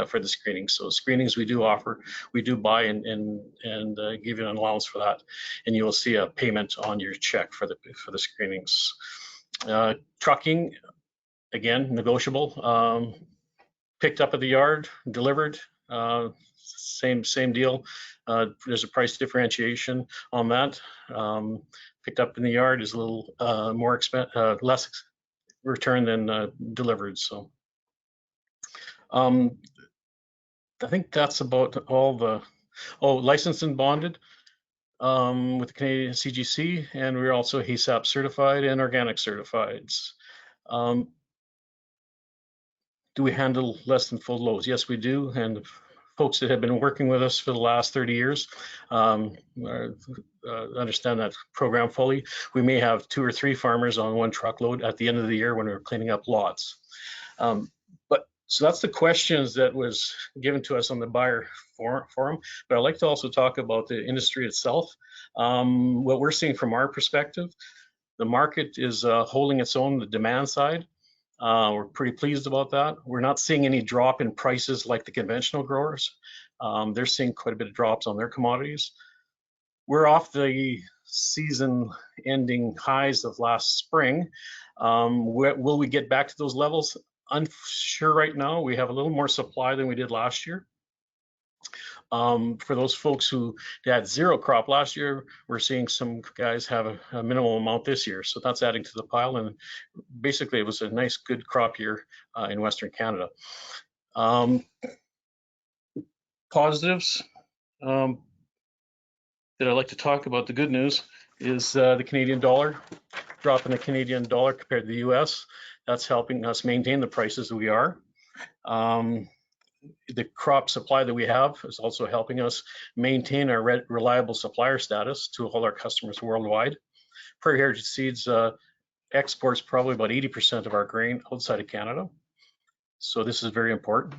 for the screening. So screenings we do offer, we do buy and give you an allowance for that, and you will see a payment on your check for the screenings. Trucking, again, negotiable. Picked up at the yard, delivered, same deal. There's a price differentiation on that. Picked up in the yard is a little less return than delivered. So I think that's about all the, licensed and bonded with the Canadian CGC, and we're also HACCP certified and organic certified. Do we handle less than full loads? Yes, we do. And folks that have been working with us for the last 30 years understand that program fully. We may have 2 or 3 farmers on one truckload at the end of the year when we're cleaning up lots. So that's the questions that was given to us on the buyer forum. But I'd like to also talk about the industry itself. What we're seeing from our perspective, the market is holding its own, the demand side. We're pretty pleased about that. We're not seeing any drop in prices like the conventional growers. They're seeing quite a bit of drops on their commodities. We're off the season ending highs of last spring. Will we get back to those levels? Unsure right now. We have a little more supply than we did last year. For those folks who had 0 crop last year, we're seeing some guys have a minimal amount this year. So that's adding to the pile. And basically, it was a nice, good crop year in Western Canada. Positives that I'd like to talk about, the good news, is the Canadian dollar, drop in the Canadian dollar compared to the US. That's helping us maintain the prices that we are. The crop supply that we have is also helping us maintain our reliable supplier status to all our customers worldwide. Prairie Heritage Seeds exports probably about 80% of our grain outside of Canada. So this is very important.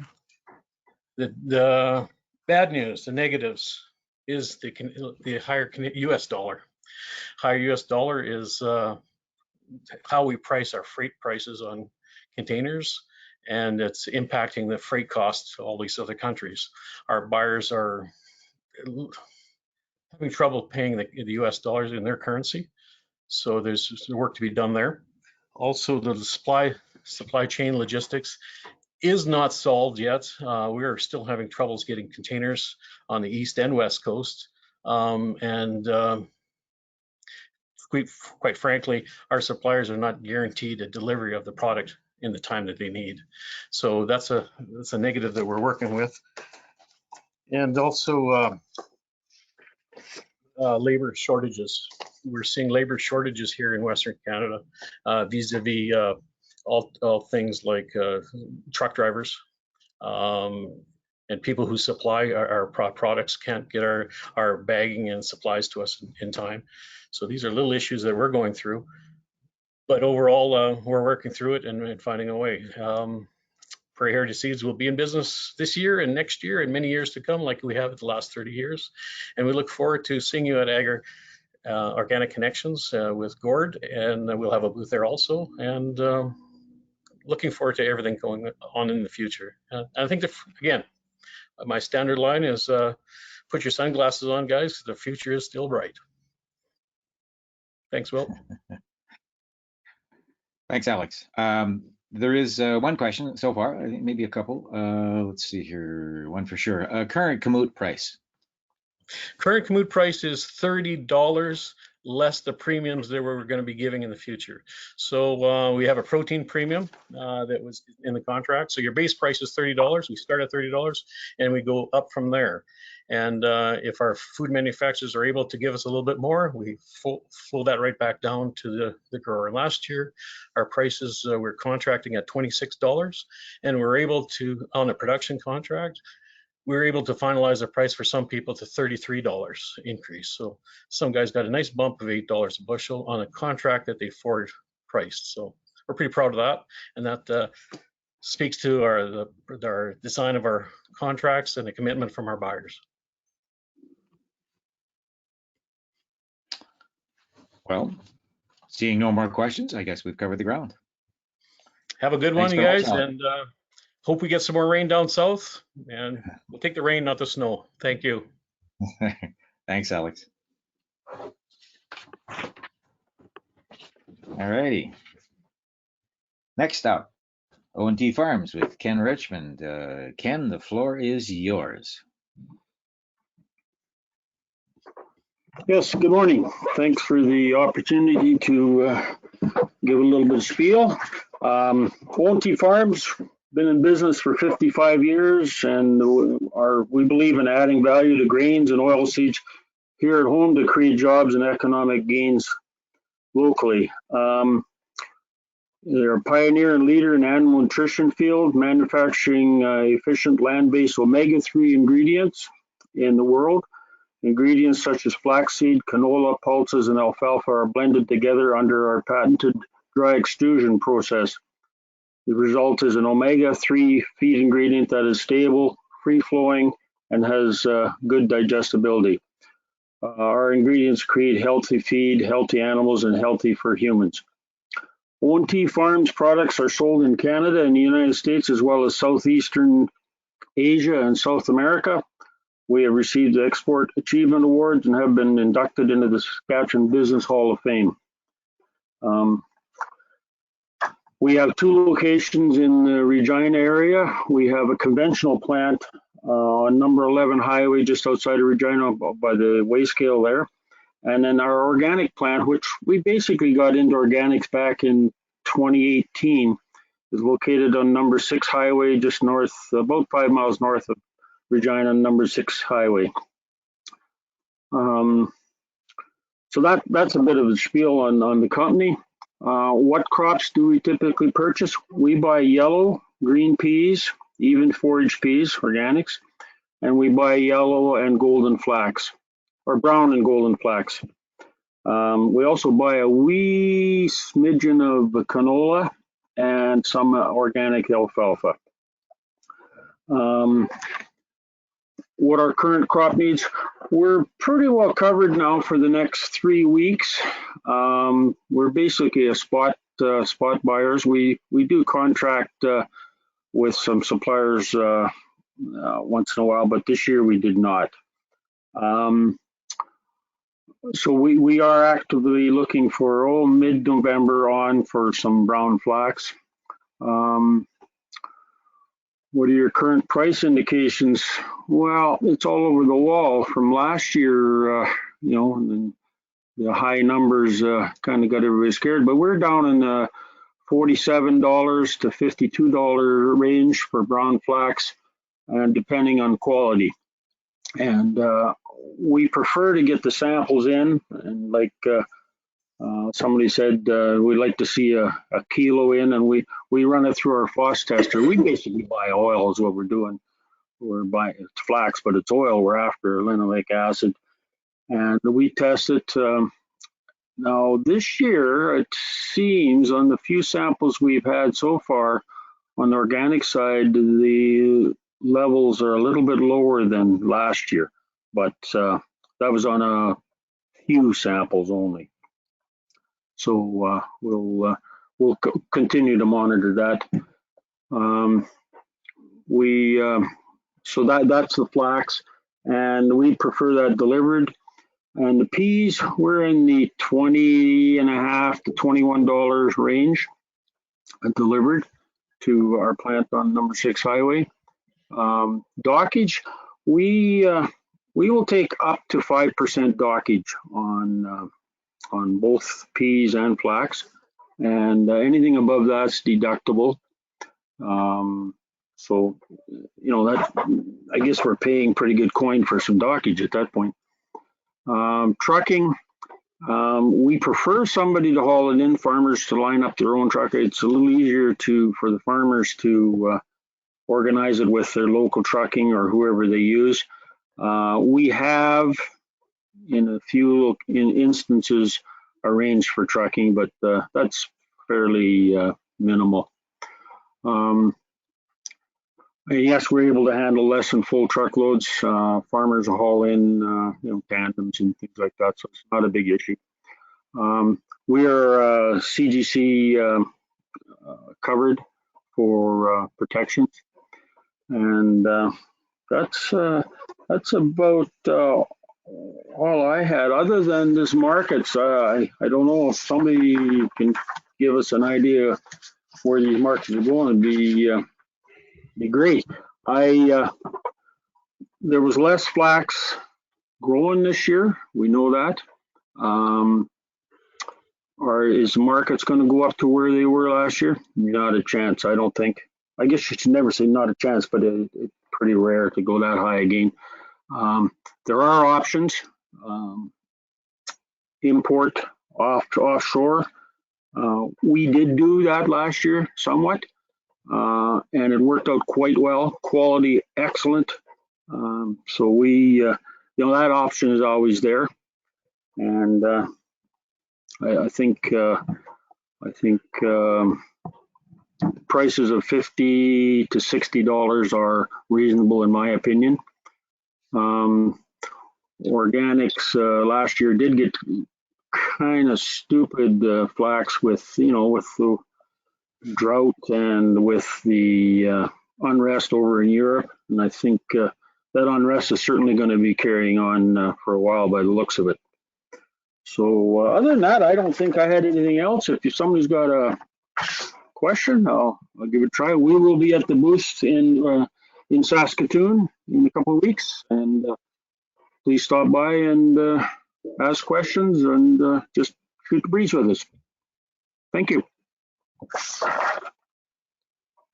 The bad news, the negatives, is the higher US dollar. Higher US dollar is how we price our freight prices on containers, and it's impacting the freight costs to all these other countries. Our buyers are having trouble paying the US dollars in their currency, so there's work to be done there. Also, the supply chain logistics is not solved yet. We are still having troubles getting containers on the east and west coast, quite frankly, our suppliers are not guaranteed a delivery of the product in the time that they need. So that's a negative that we're working with. And also labor shortages. We're seeing labor shortages here in Western Canada, vis-a-vis all things like truck drivers and people who supply our products can't get our bagging and supplies to us in time. So these are little issues that we're going through, but overall we're working through it and finding a way. Prairie Heritage Seeds will be in business this year and next year and many years to come, like we have the last 30 years. And we look forward to seeing you at Organic Connections with Gord, and we'll have a booth there also. And looking forward to everything going on in the future. I think, again, my standard line is put your sunglasses on, guys. The future is still bright. Thanks, Will. Thanks, Alex. There is one question so far, I think maybe a couple. Let's see here, one for sure. Current Kamut price. Current Kamut price is $30 less the premiums that we're going to be giving in the future. So we have a protein premium that was in the contract. So your base price is $30. We start at $30 and we go up from there. And if our food manufacturers are able to give us a little bit more, we flow that right back down to the grower. Last year, our prices we're contracting at $26, and we're able to, on a production contract, we were able to finalize the price for some people to $33 increase. So some guys got a nice bump of $8 a bushel on a contract that they forward priced. So we're pretty proud of that, and that speaks to our design of our contracts and the commitment from our buyers. Well, seeing no more questions, I guess we've covered the ground. Have a good one, you guys, and hope we get some more rain down south, and we'll take the rain, not the snow. Thank you. Thanks, Alex. All righty. Next up, O&T Farms with Ken Richmond. Ken, the floor is yours. Yes, good morning. Thanks for the opportunity to give a little bit of spiel. O&T Farms, been in business for 55 years, and we believe in adding value to grains and oilseeds here at home to create jobs and economic gains locally. They're a pioneer and leader in animal nutrition field, manufacturing efficient land-based omega-3 ingredients in the world. Ingredients such as flaxseed, canola, pulses, and alfalfa are blended together under our patented dry extrusion process. The result is an omega-3 feed ingredient that is stable, free-flowing, and has good digestibility. Our ingredients create healthy feed, healthy animals, and healthy for humans. O&T Farms products are sold in Canada and the United States, as well as Southeastern Asia and South America. We have received the Export Achievement Awards and have been inducted into the Saskatchewan Business Hall of Fame. We have 2 locations in the Regina area. We have a conventional plant on number 11 highway just outside of Regina by the weigh scale there. And then our organic plant, which we basically got into organics back in 2018, is located on number 6 highway just north, about 5 miles north of Regina, number 6 highway. So that's a bit of a spiel on the company. What crops do we typically purchase? We buy yellow, green peas, even forage peas, organics, and we buy yellow and golden flax, or brown and golden flax. We also buy a wee smidgen of canola and some organic alfalfa. What our current crop needs, we're pretty well covered now for the next 3 weeks. We're basically a spot buyers. We do contract with some suppliers once in a while, but this year we did not. So we are actively looking for mid-November on for some brown flax. What are your current price indications? Well, it's all over the wall. From last year, the high numbers kind of got everybody scared, but we're down in the $47 to $52 range for brown flax, depending on quality. And we prefer to get the samples in, and like somebody said, we'd like to see a kilo in, and we run it through our FOS tester. We basically buy oil is what we're doing. We're buying, it's flax, but it's oil. We're after linoleic acid, and we test it. Now this year, it seems on the few samples we've had so far on the organic side, the levels are a little bit lower than last year, but that was on a few samples only. So we'll continue to monitor that. So that's the flax, and we prefer that delivered. And the peas, we're in the $20.50 to $21 range delivered to our plant on number 6 highway. Dockage, we will take up to 5% dockage on both peas and flax, and anything above that's deductible. So that, I guess we're paying pretty good coin for some dockage at that point. Trucking, we prefer somebody to haul it in, farmers to line up their own truck. It's a little easier for the farmers to organize it with their local trucking or whoever they use. We have, in a few instances, arranged for trucking, but that's fairly minimal. Yes, we're able to handle less than full truckloads. Farmers haul in, tandems and things like that, so it's not a big issue. We are CGC covered for protections, and that's about all I had. Other than this markets, I don't know if somebody can give us an idea where these markets are going, would be great. There was less flax growing this year. We know that. Or is the market's going to go up to where they were last year? Not a chance, I don't think. I guess you should never say not a chance, but it's pretty rare to go that high again. There are options. Import offshore. We did do that last year somewhat, and it worked out quite well. Quality excellent. So we, that option is always there, and I think prices of $50 to $60 are reasonable in my opinion. Organics last year did get kind of stupid flax with the drought and with the unrest over in Europe, and I think that unrest is certainly going to be carrying on for a while by the looks of it. So other than that, I don't think I had anything else. If somebody's got a question, I'll give it a try. We will be at the booth in Saskatoon in a couple of weeks, and please stop by and ask questions and just shoot the breeze with us. Thank you.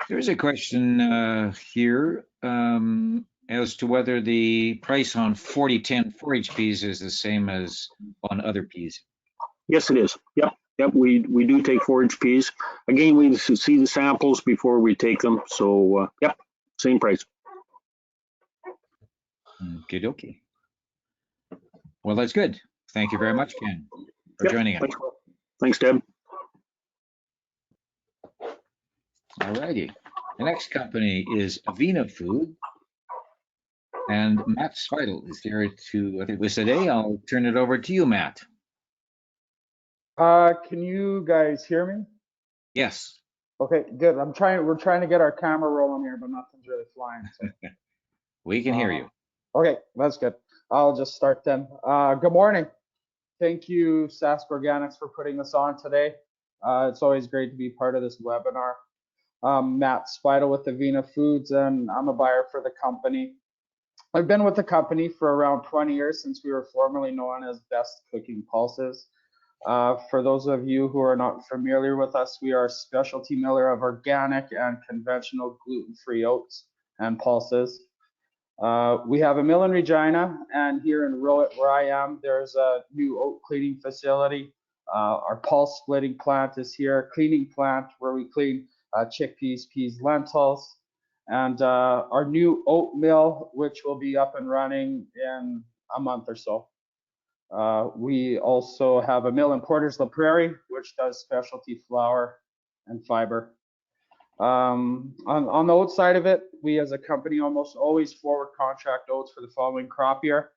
There's a question here as to whether the price on 4010 forage peas is the same as on other peas. Yes, it is. Yep. We do take forage peas. Again, we see the samples before we take them. So yep, same price. Okie dokie. Well, that's good. Thank you very much, Ken, for joining us. Thanks, Deb. All righty. The next company is Avena Food. And Matt Speidel is here to, I think, with today. I'll turn it over to you, Matt. Can you guys hear me? Yes. Okay, good. We're trying to get our camera rolling here, but nothing's really flying. So. We can hear you. Okay, that's good. I'll just start then. Good morning. Thank you, Sask Organics, for putting this on today. It's always great to be part of this webinar. Matt Speidel with Avena Foods, and I'm a buyer for the company. I've been with the company for around 20 years, since we were formerly known as Best Cooking Pulses. For those of you who are not familiar with us, we are a specialty miller of organic and conventional gluten-free oats and pulses. We have a mill in Regina, and here in Rowett, where I am, there's a new oat cleaning facility. Our pulse splitting plant is here, cleaning plant where we clean chickpeas, peas, lentils, and our new oat mill, which will be up and running in a month or so. We also have a mill in Prairie, which does specialty flour and fiber. On the oat side of it, we as a company almost always forward contract oats for the following crop year.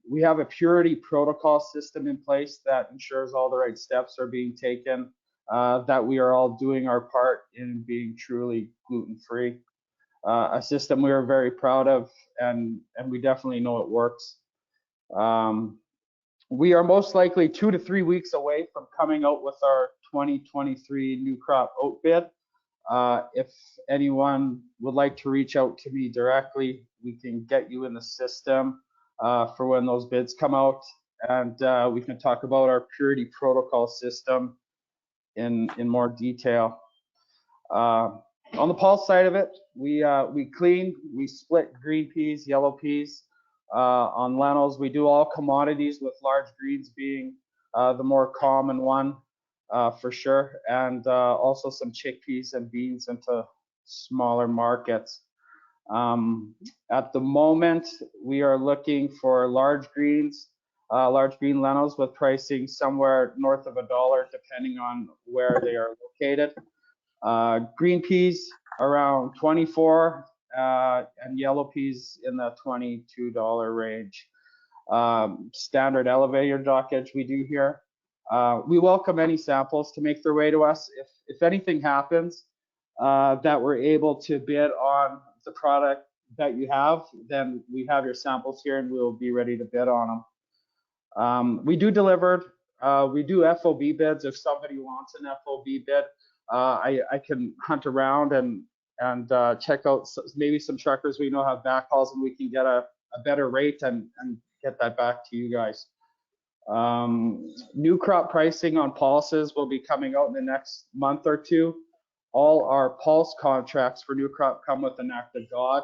We have a purity protocol system in place that ensures all the right steps are being taken, that we are all doing our part in being truly gluten-free. A system we are very proud of, and we definitely know it works. We are most likely 2 to 3 weeks away from coming out with our 2023 new crop oat bid. If anyone would like to reach out to me directly, we can get you in the system for when those bids come out, and we can talk about our purity protocol system in more detail. On the pulse side of it, we clean, we split green peas, yellow peas. On lentils, we do all commodities, with large greens being the more common one for sure, and also some chickpeas and beans into smaller markets. At the moment, we are looking for large greens, large green lentils with pricing somewhere north of $1, depending on where they are located. Green peas around 24, and yellow peas in the $22 range. Standard elevator dockage we do here. We welcome any samples to make their way to us. If anything happens that we're able to bid on the product that you have, then we have your samples here and we'll be ready to bid on them. We do FOB bids if somebody wants an FOB bid. I can hunt around and check out maybe some truckers we know have backhauls, and we can get a better rate and get that back to you guys. New crop pricing on pulses will be coming out in the next month or two. All our pulse contracts for new crop come with an act of God.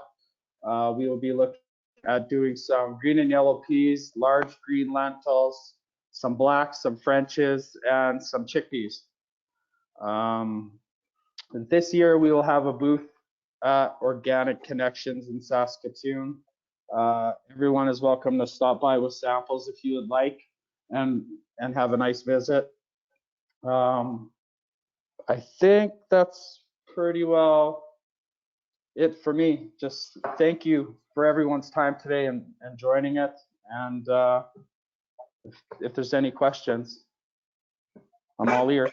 We will be looking at doing some green and yellow peas, large green lentils, some blacks, some Frenches, and some chickpeas. This year we will have a booth at Organic Connections in Saskatoon. Everyone is welcome to stop by with samples if you would like, and have a nice visit. I think that's pretty well it for me. Just thank you for everyone's time today and joining it. And if there's any questions, I'm all ears.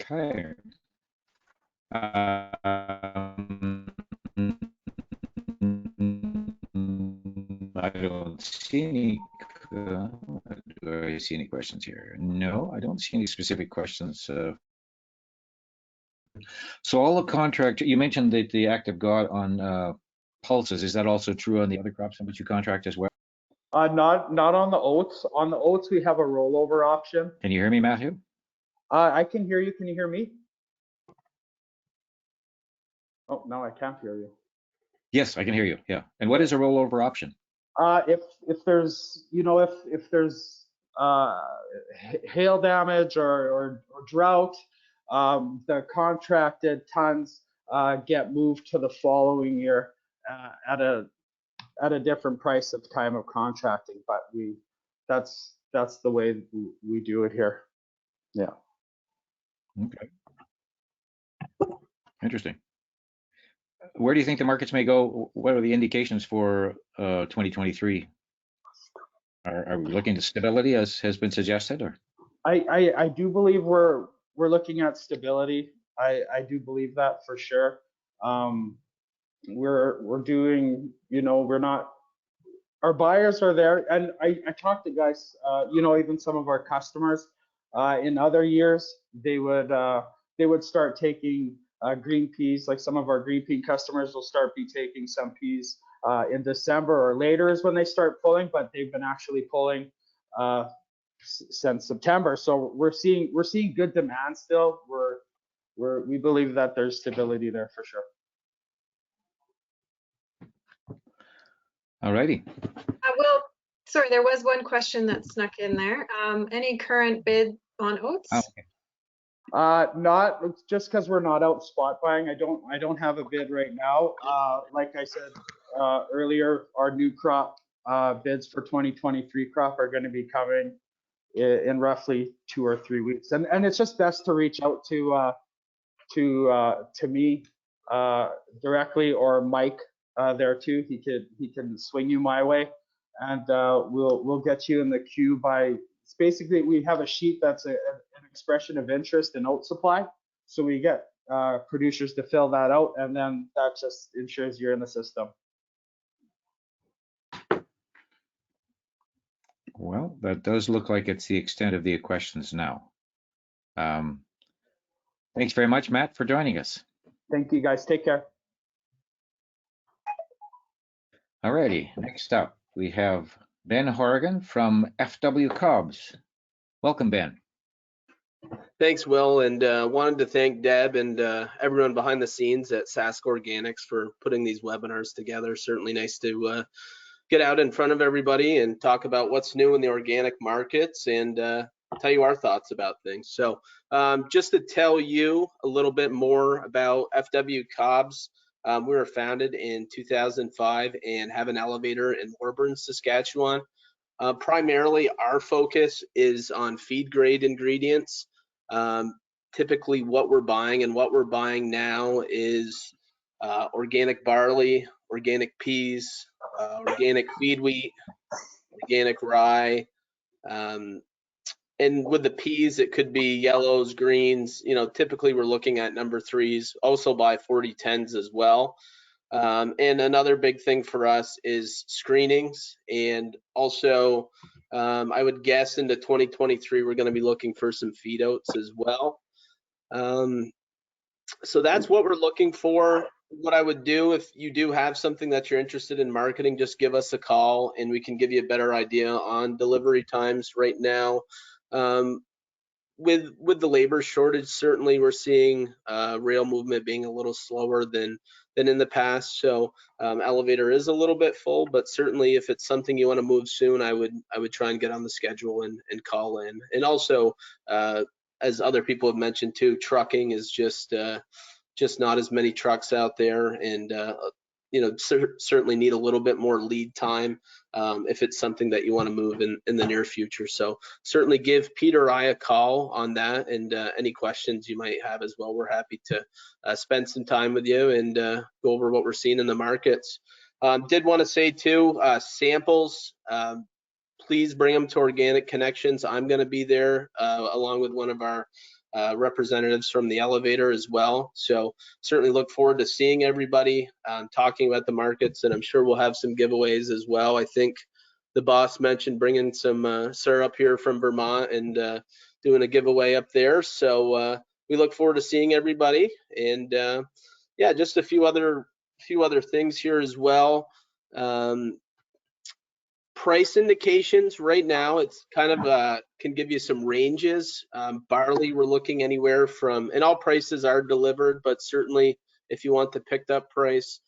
Okay. I don't see any. Do I see any questions here? No, I don't see any specific questions. So all the contract, you mentioned that the act of God on pulses. Is that also true on the other crops in which you contract as well? Not on the oats. On the oats, we have a rollover option. Can you hear me, Matthew? I can hear you. Can you hear me? Oh, no, I can't hear you. Yes, I can hear you. Yeah. And what is a rollover option? If there's, you know, if there's hail damage or drought, the contracted tons get moved to the following year at a different price at the time of contracting. But that's the way we do it here. Yeah. Okay. Interesting. Where do you think the markets may go? What are the indications for 2023? Are we looking to stability, as has been suggested, or? I do believe we're looking at stability. I do believe that for sure. We're doing, you know, we're not, our buyers are there, and I talked to guys, you know, even some of our customers in other years, they would start taking green peas. Like some of our green pea customers will start taking some peas in December or later is when they start pulling, but they've been actually pulling since September. So we're seeing good demand still. We believe that there's stability there for sure. All righty. Well, sorry, there was one question that snuck in there. Any current bid on oats? Oh, okay. Not just because we're not out spot buying. I don't have a bid right now. Like I said earlier, our new crop bids for 2023 crop are going to be coming in roughly 2 or 3 weeks, and it's just best to reach out to me directly, or Mike there too. He can swing you my way, and we'll get you in the queue by. It's basically, we have a sheet that's an expression of interest in oat supply. So we get producers to fill that out, and then that just ensures you're in the system. Well, that does look like it's the extent of the questions now. Thanks very much, Matt, for joining us. Thank you, guys. Take care. All righty. Next up, we have Ben Howrigan from FW Cobs. Welcome, Ben. Thanks, Will, and wanted to thank Deb and everyone behind the scenes at Sask Organics for putting these webinars together. Certainly nice to get out in front of everybody and talk about what's new in the organic markets and tell you our thoughts about things. So just to tell you a little bit more about FW Cobs, we were founded in 2005 and have an elevator in Warburn, Saskatchewan. Primarily, our focus is on feed grade ingredients. Typically, what we're buying now is organic barley, organic peas, organic feed wheat, organic rye, and with the peas, it could be yellows, greens. You know, typically we're looking at number 3s. Also buy 4010s as well. And another big thing for us is screenings, and also I would guess into 2023 we're going to be looking for some feed oats as well. So that's what we're looking for. What I would do, if you do have something that you're interested in marketing, just give us a call and we can give you a better idea on delivery times right now. With the labor shortage, certainly we're seeing rail movement being a little slower than in the past. So elevator is a little bit full, but certainly if it's something you want to move soon, I would try and get on the schedule and call in. And also, as other people have mentioned too, trucking is just not as many trucks out there, and you know, certainly need a little bit more lead time if it's something that you want to move in the near future. So certainly give Peter or I a call on that, and any questions you might have as well. We're happy to spend some time with you and go over what we're seeing in the markets. Did want to say too, samples, please bring them to Organic Connections. I'm going to be there along with one of our representatives from the elevator as well. So certainly look forward to seeing everybody, talking about the markets, and I'm sure we'll have some giveaways as well. I think the boss mentioned bringing some syrup here from Vermont and doing a giveaway up there. So we look forward to seeing everybody, and yeah, just a few other things here as well. Price indications right now, it's kind of can give you some ranges. Barley, we're looking anywhere from, and all prices are delivered, but certainly if you want the picked up price,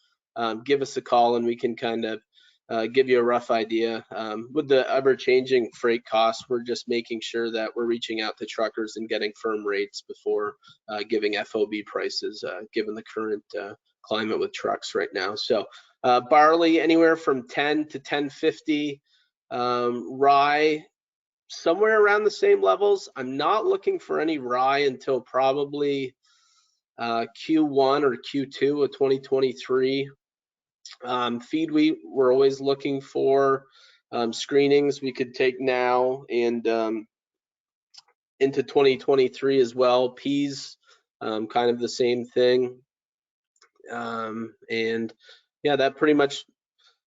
give us a call and we can kind of give you a rough idea. With the ever changing freight costs, we're just making sure that we're reaching out to truckers and getting firm rates before giving FOB prices, given the current climate with trucks right now. So barley anywhere from 10 to 10.50. Rye somewhere around the same levels. I'm not looking for any rye until probably Q1 or Q2 of 2023. Feed wheat, we're always looking for screenings we could take now and into 2023 as well. Peas, kind of the same thing. And yeah, that pretty much,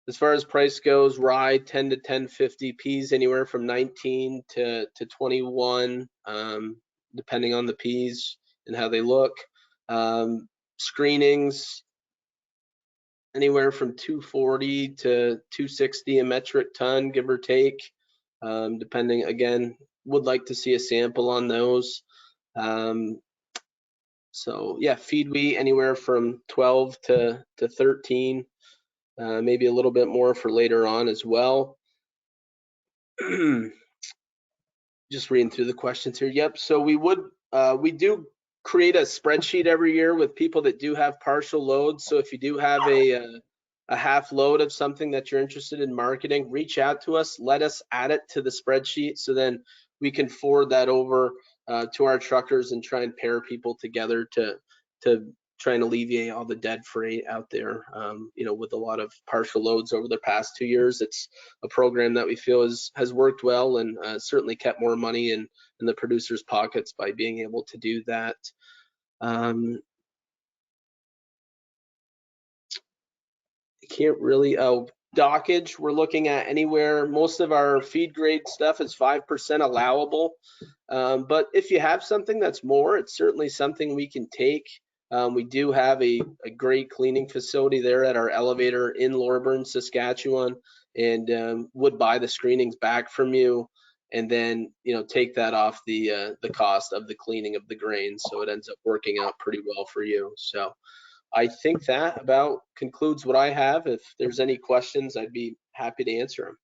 as far as price goes, rye 10 to 10.50, peas anywhere from 19 to 21, depending on the peas and how they look. Screenings anywhere from 240 to 260 a metric ton, give or take, depending. Again, would like to see a sample on those. So yeah, feed wheat anywhere from 12 to 13. Maybe a little bit more for later on as well. Just reading through the questions here. Yep. So we do create a spreadsheet every year with people that do have partial loads. So if you do have a half load of something that you're interested in marketing, reach out to us. Let us add it to the spreadsheet, so then we can forward that over to our truckers and try and pair people together to try and alleviate all the dead freight out there. You know, with a lot of partial loads over the past 2 years, it's a program that we feel has worked well, and certainly kept more money in the producers' pockets by being able to do that. Can't really, dockage, we're looking at anywhere, most of our feed grade stuff is 5% allowable. But if you have something that's more, it's certainly something we can take. We do have a great cleaning facility there at our elevator in Lorburn, Saskatchewan, and would buy the screenings back from you, and then, you know, take that off the cost of the cleaning of the grain. So it ends up working out pretty well for you. So I think that about concludes what I have. If there's any questions, I'd be happy to answer them.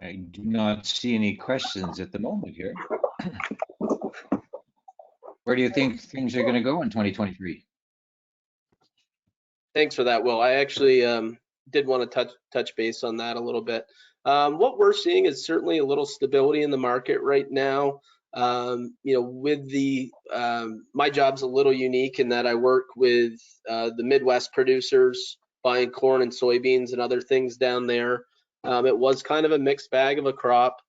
I do not see any questions at the moment here. Where do you think things are going to go in 2023? Thanks for that, Will. I actually did want to touch base on that a little bit. What we're seeing is certainly a little stability in the market right now. You know, with the my job's a little unique in that I work with the Midwest producers buying corn and soybeans and other things down there. It was kind of a mixed bag of a crop.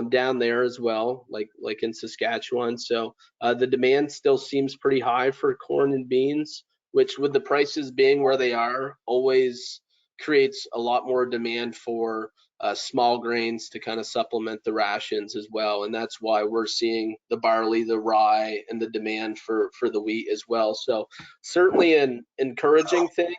down there as well, like in Saskatchewan. So the demand still seems pretty high for corn and beans, which with the prices being where they are, always creates a lot more demand for small grains to kind of supplement the rations as well. And that's why we're seeing the barley, the rye, and the demand for the wheat as well. So certainly an encouraging thing.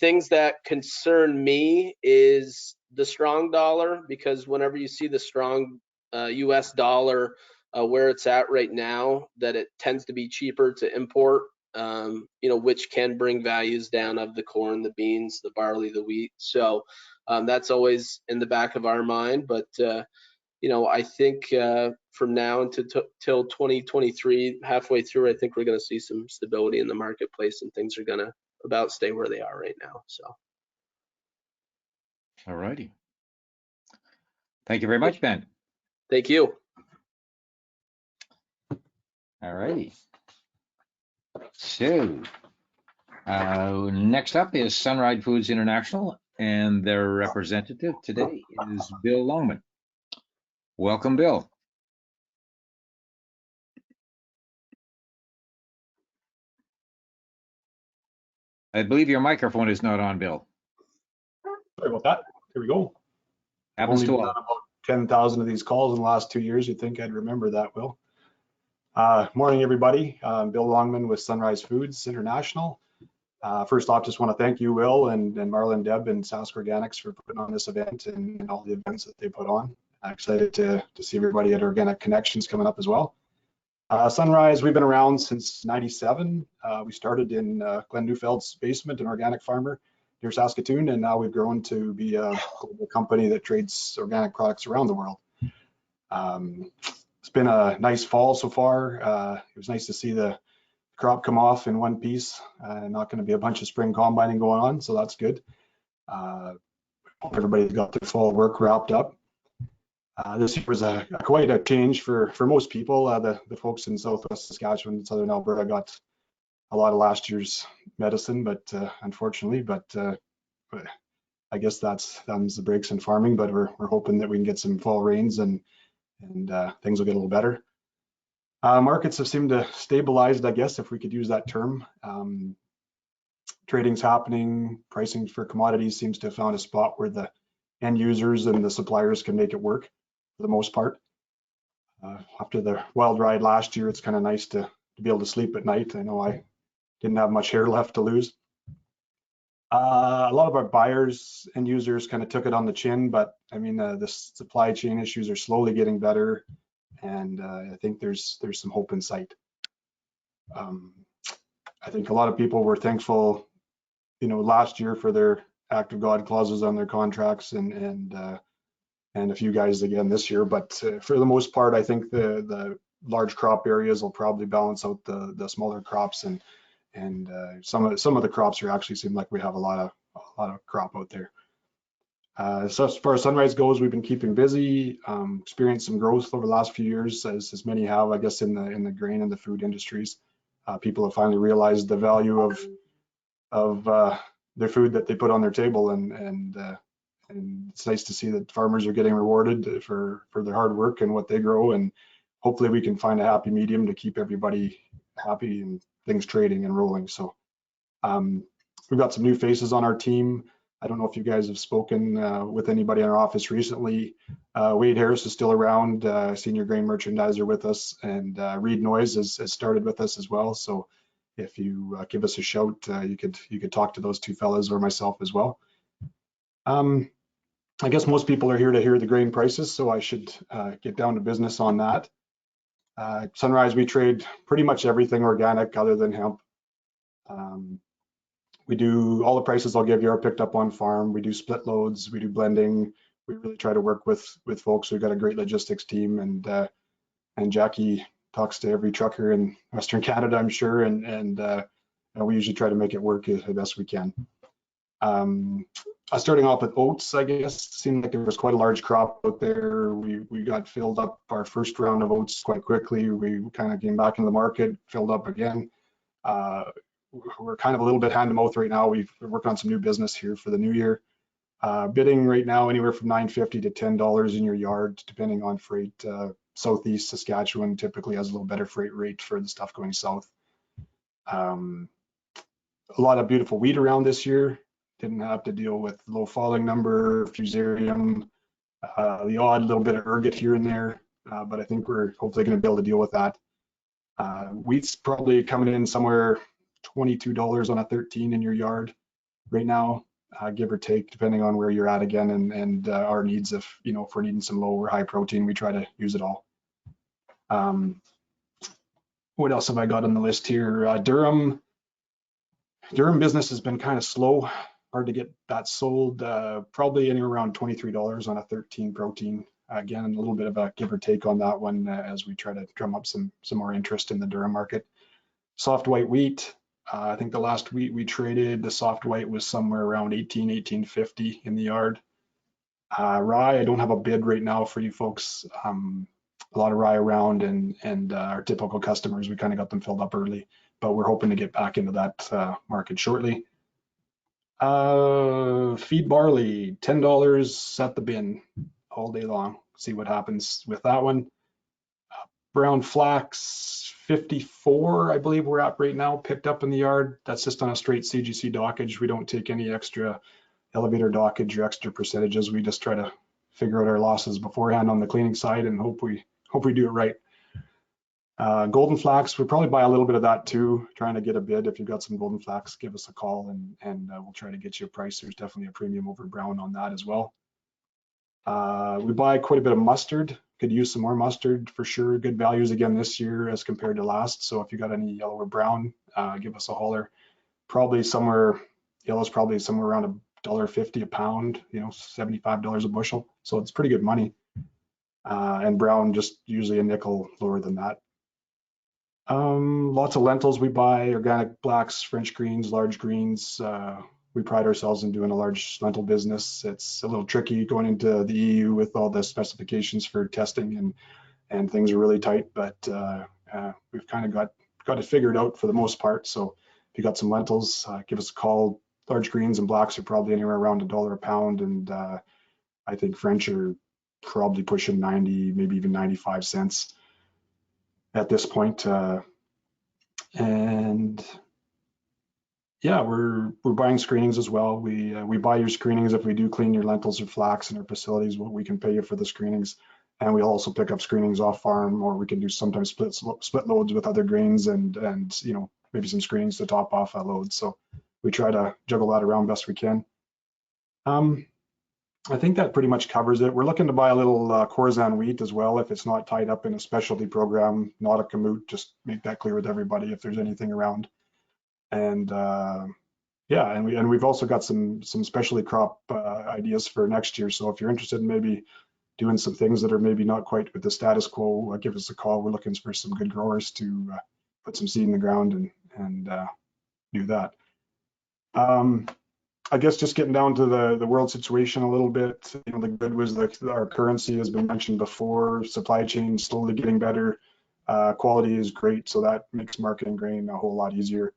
Things that concern me is the strong dollar, because whenever you see the strong US dollar where it's at right now, that it tends to be cheaper to import, which can bring values down of the corn, the beans, the barley, the wheat. So that's always in the back of our mind. But I think from now until till 2023, halfway through, I think we're going to see some stability in the marketplace, and things are going to about stay where they are right now. So. All righty. Thank you very much, Ben. Thank you. All righty. So next up is Sunrise Foods International, and their representative today is Bill Longman. Welcome, Bill. I believe your microphone is not on, Bill. Sorry about that. Here we go. Happens to all. About 10,000 of these calls in the last 2 years. You'd think I'd remember that, Will. Morning, everybody. Bill Longman with Sunrise Foods International. First off, just want to thank you, Will, and Marlon, Deb, and Sask Organics for putting on this event and all the events that they put on. I'm excited to see everybody at Organic Connections coming up as well. Sunrise, we've been around since '97. We started in Glenn Neufeld's basement, an organic farmer near Saskatoon, and now we've grown to be a global company that trades organic products around the world. It's been a nice fall so far. It was nice to see the crop come off in one piece. Not going to be a bunch of spring combining going on, so that's good. Hope everybody got their fall work wrapped up. This year was quite a change for most people. The folks in Southwest Saskatchewan and Southern Alberta got a lot of last year's medicine, but unfortunately, I guess that's the breaks in farming. But we're hoping that we can get some fall rains and things will get a little better. Markets have seemed to stabilized, I guess, if we could use that term. Trading's happening. Pricing for commodities seems to have found a spot where the end users and the suppliers can make it work for the most part. After the wild ride last year, it's kind of nice to be able to sleep at night. I know I didn't have much hair left to lose. A lot of our buyers and users kind of took it on the chin, but I mean, the supply chain issues are slowly getting better, and I think there's some hope in sight. I think a lot of people were thankful, last year for their act of God clauses on their contracts, and a few guys again this year. But for the most part, I think the large crop areas will probably balance out the smaller crops, and some of the crops are actually seem like we have a lot of crop out there. So as far as Sunrise goes, we've been keeping busy, experienced some growth over the last few years, as many have, I guess, in the grain and the food industries. People have finally realized the value of their food that they put on their table, and it's nice to see that farmers are getting rewarded for their hard work and what they grow, and hopefully we can find a happy medium to keep everybody happy and things trading and rolling. So we've got some new faces on our team. I don't know if you guys have spoken with anybody in our office recently. Wade Harris is still around, senior grain merchandiser with us, and Reed Noyes has started with us as well. So if you give us a shout, you could talk to those two fellas or myself as well. I guess most people are here to hear the grain prices, so I should get down to business on that. Sunrise, we trade pretty much everything organic other than hemp. We do all the prices I'll give you are picked up on farm. We do split loads, we do blending. We really try to work with folks. We've got a great logistics team, and Jackie talks to every trucker in Western Canada, I'm sure, and we usually try to make it work as best we can. Starting off with oats, I guess, it seemed like there was quite a large crop out there. We got filled up our first round of oats quite quickly. We kind of came back into the market, filled up again. We're kind of a little bit hand to mouth right now. We're working on some new business here for the new year. Bidding right now anywhere from $9.50 to $10 in your yard, depending on freight. Southeast Saskatchewan typically has a little better freight rate for the stuff going south. A lot of beautiful wheat around this year. Didn't have to deal with low falling number, fusarium, the odd little bit of ergot here and there, but I think we're hopefully going to be able to deal with that. Wheat's probably coming in somewhere $22 on a 13 in your yard right now, give or take, depending on where you're at again, and our needs. If we're needing some low or high protein, we try to use it all. What else have I got on the list here? Durham business has been kind of slow, hard to get that sold. Probably anywhere around $23 on a 13 protein. Again, a little bit of a give or take on that one as we try to drum up some more interest in the Durham market. Soft white wheat. I think the last wheat we traded, the soft white was somewhere around $18.50 in the yard. Rye, I don't have a bid right now for you folks. A lot of rye around, and our typical customers, we kind of got them filled up early, but we're hoping to get back into that market shortly. Feed barley, $10 at the bin all day long. See what happens with that one. Brown flax, 54, I believe we're at right now, picked up in the yard. That's just on a straight CGC dockage. We don't take any extra elevator dockage or extra percentages. We just try to figure out our losses beforehand on the cleaning side and hope we do it right. Golden flax, we'll probably buy a little bit of that too, trying to get a bid. If you've got some golden flax, give us a call and we'll try to get you a price. There's definitely a premium over brown on that as well. We buy quite a bit of mustard. Could use some more mustard for sure. Good values again this year as compared to last. So if you got any yellow or brown, give us a holler. Yellow's probably somewhere around $1.50 a pound, $75 a bushel. So it's pretty good money. And brown just usually a nickel lower than that. Lots of lentils we buy, organic blacks, French greens, large greens. We pride ourselves in doing a large lentil business. It's a little tricky going into the EU with all the specifications for testing and things are really tight, but we've kind of got it figured out for the most part. So if you got some lentils, give us a call. Large greens and blacks are probably anywhere around $1 a pound, and I think French are probably pushing 90, maybe even 95 cents at this point. And yeah, we're buying screenings as well. We buy your screenings if we do clean your lentils or flax in our facilities. We can pay you for the screenings, and we also pick up screenings off farm, or we can do sometimes split loads with other grains and maybe some screenings to top off a load. So we try to juggle that around best we can. I think that pretty much covers it. We're looking to buy a little Corzan wheat as well if it's not tied up in a specialty program, not a commute. Just make that clear with everybody if there's anything around. And yeah, and we've also got some specialty crop ideas for next year. So if you're interested in maybe doing some things that are maybe not quite with the status quo, give us a call. We're looking for some good growers to put some seed in the ground and do that. I guess just getting down to the world situation a little bit. The good was that our currency has been mentioned before. Supply chain slowly getting better. Quality is great, so that makes marketing grain a whole lot easier.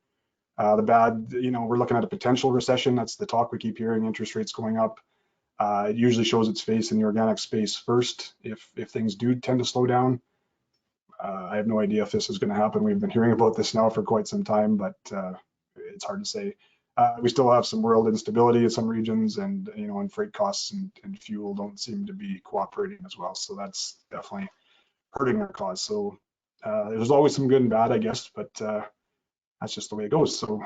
The bad, we're looking at a potential recession. That's the talk we keep hearing. Interest rates going up. It usually shows its face in the organic space first. If things do tend to slow down, I have no idea if this is going to happen. We've been hearing about this now for quite some time, but it's hard to say. We still have some world instability in some regions, and and freight costs and fuel don't seem to be cooperating as well. So that's definitely hurting our cause. So there's always some good and bad, I guess, but that's just the way it goes. So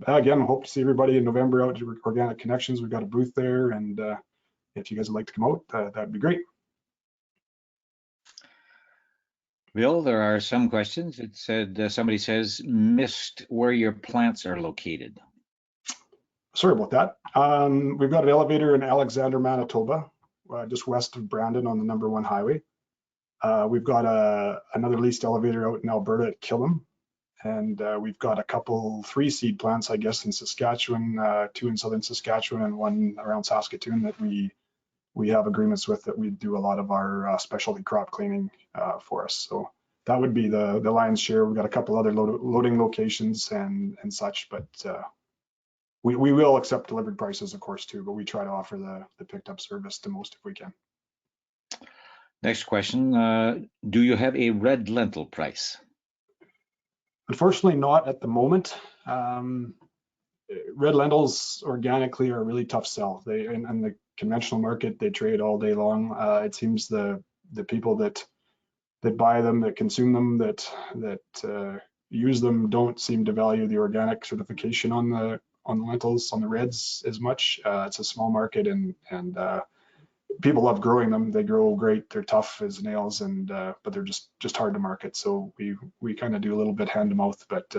again, hope to see everybody in November out at Organic Connections. We've got a booth there, and if you guys would like to come out, that'd be great. Bill, there are some questions. It said somebody says missed where your plants are located. Sorry about that. We've got an elevator in Alexander, Manitoba, just west of Brandon on the #1 highway. We've got another leased elevator out in Alberta at Killam, and we've got 3 seed plants, I guess, in Saskatchewan, 2 in southern Saskatchewan, and 1 around Saskatoon that we have agreements with that we do a lot of our specialty crop cleaning for us. So that would be the lion's share. We've got a couple other loading locations and such, but we will accept delivered prices, of course, too, but we try to offer the picked up service to most if we can. Next question, do you have a red lentil price? Unfortunately, not at the moment. Red lentils organically are a really tough sell. They in the conventional market, they trade all day long. It seems the people that buy them, that consume them, that use them don't seem to value the organic certification on the lentils, on the reds as much. It's a small market, and people love growing them. They grow great. They're tough as nails, and but they're just hard to market. So we kind of do a little bit hand to mouth, but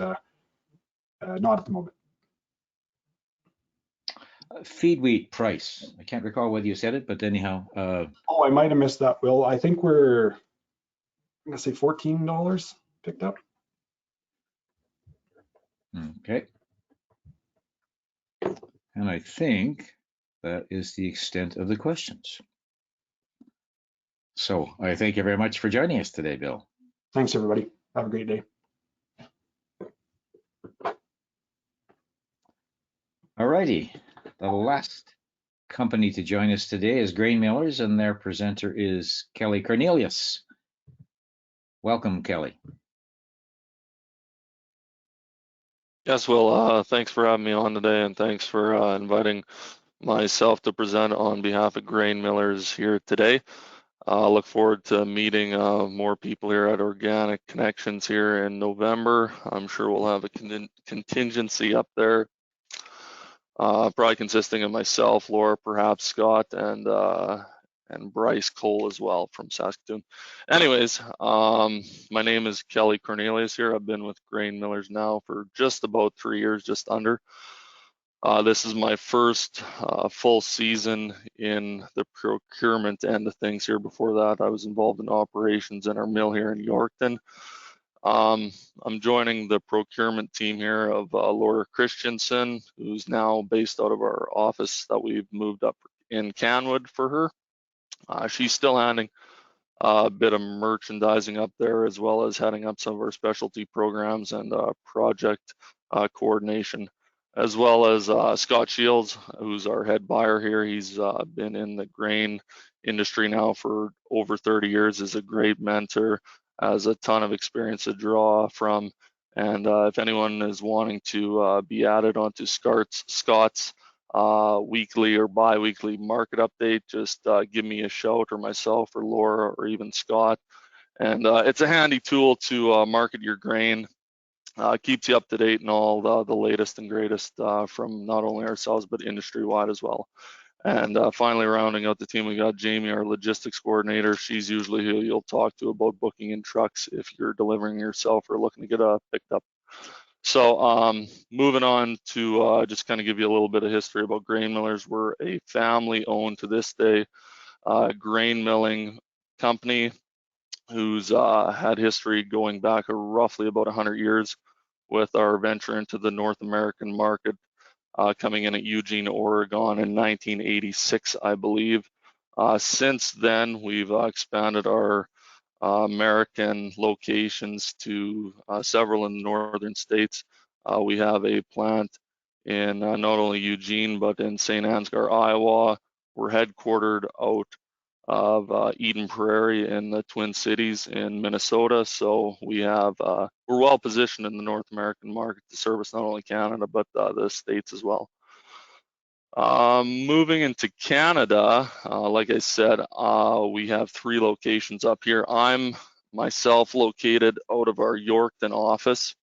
not at the moment. Feed wheat price. I can't recall whether you said it, but anyhow. Oh, I might have missed that, Will. I think I'm gonna say $14 picked up. Okay. And I think that is the extent of the questions. So I thank you very much for joining us today, Bill. Thanks, everybody. Have a great day. All righty. The last company to join us today is Grain Millers, and their presenter is Kelly Cornelius. Welcome, Kelly. Yes, well, thanks for having me on today, and thanks for inviting myself to present on behalf of Grain Millers here today. I look forward to meeting more people here at Organic Connections here in November. I'm sure we'll have a contingency up there, probably consisting of myself, Laura, perhaps Scott, and Bryce Cole as well from Saskatoon. Anyways, my name is Kelly Cornelius here. I've been with Grain Millers now for just about 3 years, just under. This is my first full season in the procurement end of things here. Before that, I was involved in operations in our mill here in Yorkton. I'm joining the procurement team here of Laura Christensen, who's now based out of our office that we've moved up in Canwood for her. She's still handling a bit of merchandising up there, as well as heading up some of our specialty programs and project coordination, as well as Scott Shields, who's our head buyer here. He's been in the grain industry now for over 30 years, is a great mentor, has a ton of experience to draw from. And if anyone is wanting to be added onto Scott's weekly or bi-weekly market update, just give me a shout, or myself or Laura or even Scott. And it's a handy tool to market your grain. Keeps you up to date in all the latest and greatest from not only ourselves but industry-wide as well. And finally, rounding out the team, we got Jamie, our logistics coordinator. She's usually who you'll talk to about booking in trucks if you're delivering yourself or looking to get picked up. So moving on to just kind of give you a little bit of history about Grain Millers. We're a family-owned, to this day, grain milling company who's had history going back roughly about 100 years with our venture into the North American market, coming in at Eugene, Oregon in 1986, I believe. Since then, we've expanded our American locations to several in the northern states. We have a plant in not only Eugene, but in St. Ansgar, Iowa. We're headquartered out of Eden Prairie in the Twin Cities in Minnesota. So we have, we're well positioned in the North American market to service not only Canada, but the States as well. Moving into Canada, like I said, we have 3 locations up here. I'm myself located out of our Yorkton office.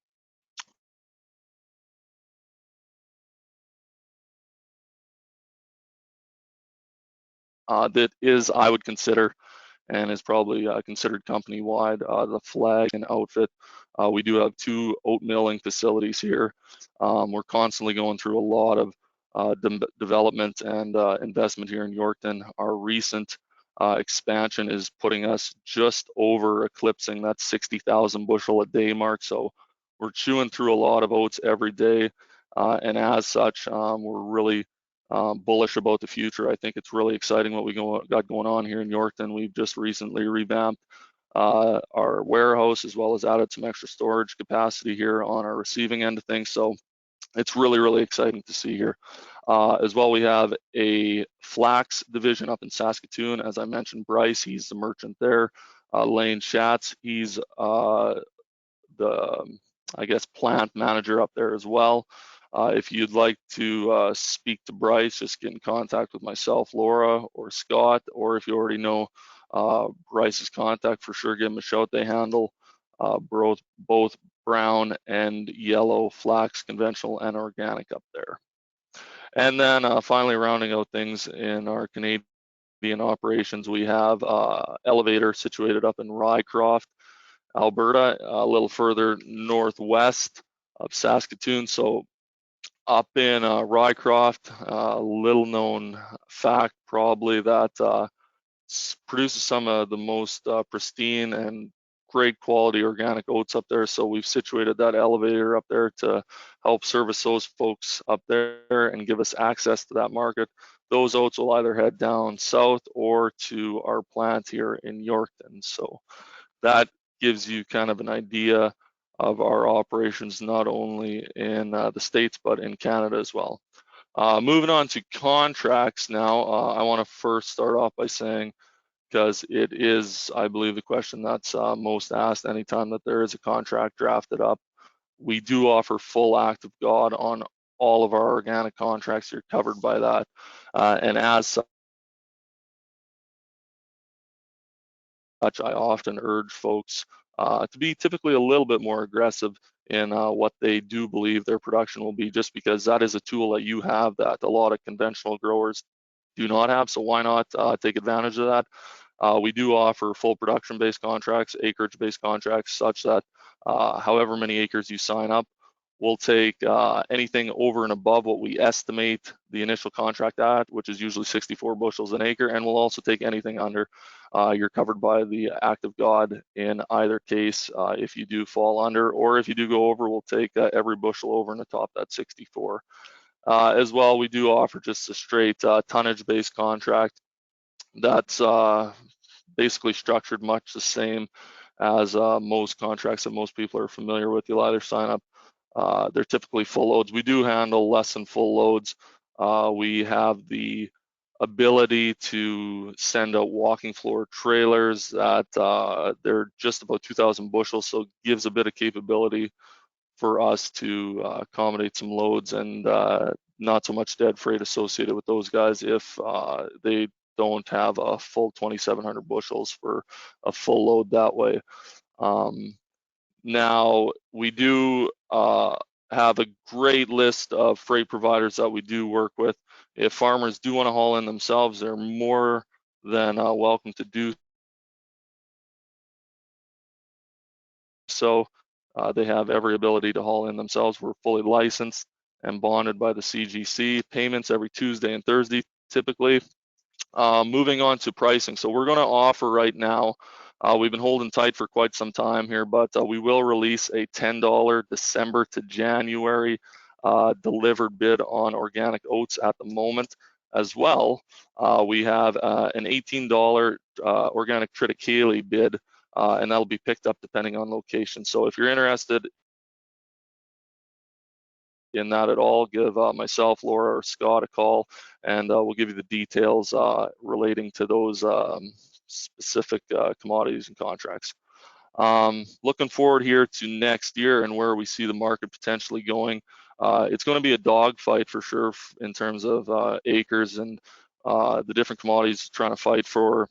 That is, I would consider, and is probably considered company-wide, the flag and outfit. We do have 2 oat milling facilities here. We're constantly going through a lot of development and investment here in Yorkton. Our recent expansion is putting us just over eclipsing that 60,000 bushel a day mark. So we're chewing through a lot of oats every day, and as such, we're really bullish about the future. I think it's really exciting what we got going on here in Yorkton. We've just recently revamped our warehouse, as well as added some extra storage capacity here on our receiving end of things. So it's really, really exciting to see here. As well, we have a flax division up in Saskatoon. As I mentioned, Bryce, he's the merchant there. Lane Schatz, he's the, I guess, plant manager up there as well. If you'd like to speak to Bryce, just get in contact with myself, Laura, or Scott, or if you already know Bryce's contact, for sure give him a shout. They handle both brown and yellow flax, conventional and organic up there. And then finally rounding out things in our Canadian operations, we have Elevator situated up in Rycroft, Alberta, a little further northwest of Saskatoon. So up in Rycroft, little known fact probably that produces some of the most pristine and great quality organic oats up there. So we've situated that elevator up there to help service those folks up there and give us access to that market. Those oats will either head down south or to our plant here in Yorkton. So that gives you kind of an idea of our operations, not only in the States, but in Canada as well. Moving on to contracts now, I want to first start off by saying, because it is, I believe, the question that's most asked anytime that there is a contract drafted up. We do offer full act of God on all of our organic contracts. You're covered by that. And as such, I often urge folks to be typically a little bit more aggressive in what they do believe their production will be, just because that is a tool that you have that a lot of conventional growers do not have. So why not take advantage of that? We do offer full production-based contracts, acreage-based contracts, such that however many acres you sign up, we'll take anything over and above what we estimate the initial contract at, which is usually 64 bushels an acre, and we'll also take anything under. You're covered by the act of God in either case. If you do fall under, or if you do go over, we'll take every bushel over and atop that 64. As well, we do offer just a straight tonnage-based contract that's basically structured much the same as most contracts that most people are familiar with. You'll either sign up, they're typically full loads. We do handle less than full loads. We have the ability to send out walking floor trailers that they're just about 2,000 bushels, so it gives a bit of capability for us to accommodate some loads, and not so much dead freight associated with those guys if they don't have a full 2,700 bushels for a full load that way. Now, we do have a great list of freight providers that we do work with. If farmers do want to haul in themselves, they're more than welcome to do so. They have every ability to haul in themselves. We're fully licensed and bonded by the CGC. Payments every Tuesday and Thursday, typically. Moving on to pricing. So we're going to offer right now, we've been holding tight for quite some time here, but we will release a $10 December to January delivered bid on organic oats at the moment. As well, we have an $18 organic triticale bid, and that'll be picked up depending on location. So if you're interested in that at all, give myself, Laura, or Scott a call, and we'll give you the details relating to those specific commodities and contracts. Looking forward here to next year and where we see the market potentially going. It's going to be a dogfight for sure in terms of acres and the different commodities trying to fight for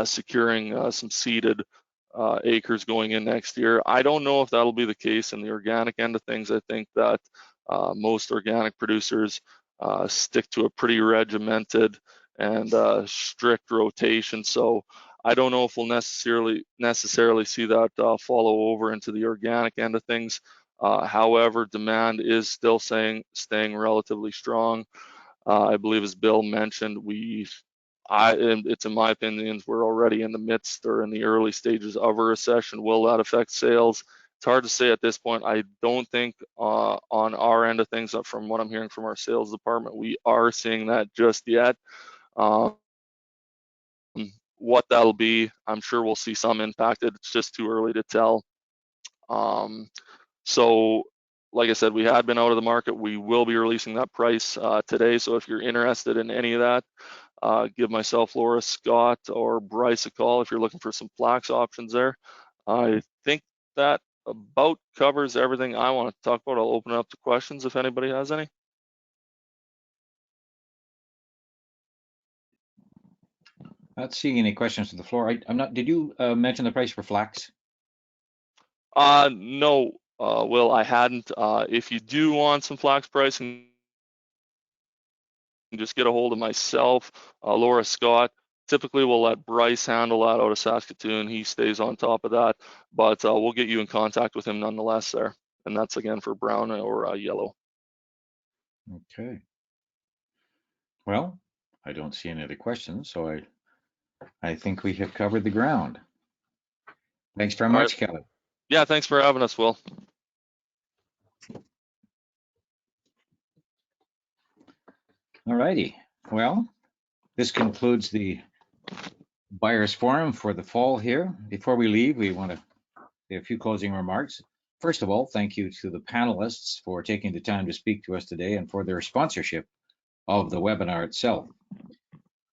securing some seeded acres going in next year. I don't know if that'll be the case in the organic end of things. I think that most organic producers stick to a pretty regimented and strict rotation. So I don't know if we'll necessarily see that follow over into the organic end of things. However, demand is still staying relatively strong. I believe, as Bill mentioned, it's in my opinion, we're already in the midst or in the early stages of a recession. Will that affect sales? It's hard to say at this point. I don't think on our end of things, from what I'm hearing from our sales department, we are seeing that just yet. What that'll be, I'm sure we'll see some impacted. It's just too early to tell. So like I said, we had been out of the market. We will be releasing that price today. So if you're interested in any of that, give myself, Laura, Scott, or Bryce a call if you're looking for some flax options there. I think that about covers everything I want to talk about. I'll open it up to questions if anybody has any. Not seeing any questions to the floor. I'm not. Did you mention the price for flax? No, Will, I hadn't. If you do want some flax pricing, just get a hold of myself, Laura, Scott. Typically, we'll let Bryce handle that out of Saskatoon. He stays on top of that, but we'll get you in contact with him nonetheless there. And that's again for brown or yellow. Okay. Well, I don't see any other questions, so I think we have covered the ground. Thanks very much, Kelly. Yeah, thanks for having us, Will. All righty. Well, this concludes the Buyers Forum for the fall here. Before we leave, we want to say a few closing remarks. First of all, thank you to the panelists for taking the time to speak to us today and for their sponsorship of the webinar itself.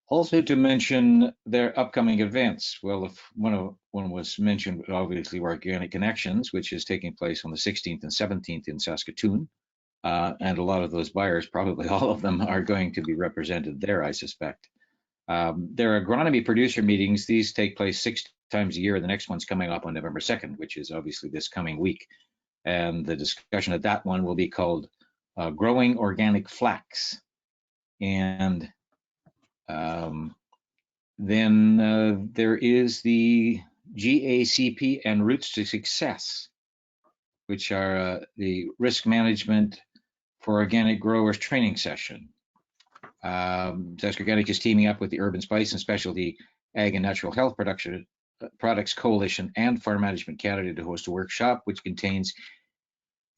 Also to mention their upcoming events. Well, if one was mentioned, obviously Organic Connections, which is taking place on the 16th and 17th in Saskatoon. And a lot of those buyers, probably all of them, are going to be represented there, I suspect. There are agronomy producer meetings. These take place 6 times a year. The next one's coming up on November 2nd, which is obviously this coming week. And the discussion at that one will be called Growing Organic Flax. And then there is the GACP and Roots to Success, which are the risk management for organic growers training session. Sask Organic is teaming up with the Urban Spice and Specialty Ag and Natural Health Products Coalition and Farm Management Canada to host a workshop which contains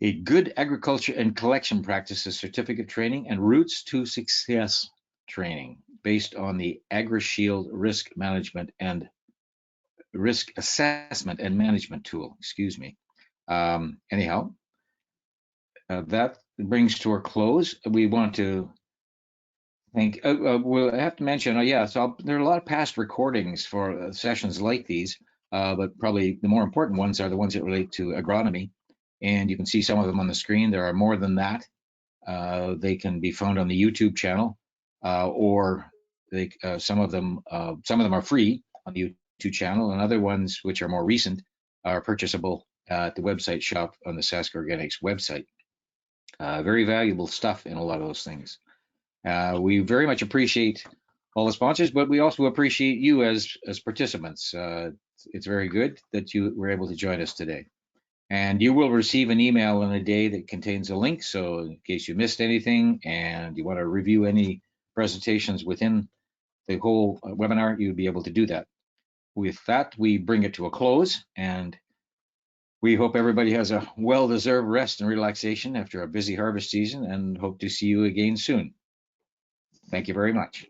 a Good Agriculture and Collection Practices certificate training and Roots to Success training based on the AgriShield risk management and risk assessment and management tool. Excuse me. Anyhow, that brings to a close. We want to thank. We'll have to mention. Yeah, so there are a lot of past recordings for sessions like these, but probably the more important ones are the ones that relate to agronomy, and you can see some of them on the screen. There are more than that. They can be found on the YouTube channel, or some of them are free on the YouTube channel, and other ones which are more recent are purchasable at the website shop on the Sask Organics website. Very valuable stuff in a lot of those things. We very much appreciate all the sponsors, but we also appreciate you as participants. It's very good that you were able to join us today. And you will receive an email in a day that contains a link. So in case you missed anything and you want to review any presentations within the whole webinar, you'll be able to do that. With that, we bring it to a close, and we hope everybody has a well-deserved rest and relaxation after a busy harvest season, and hope to see you again soon. Thank you very much.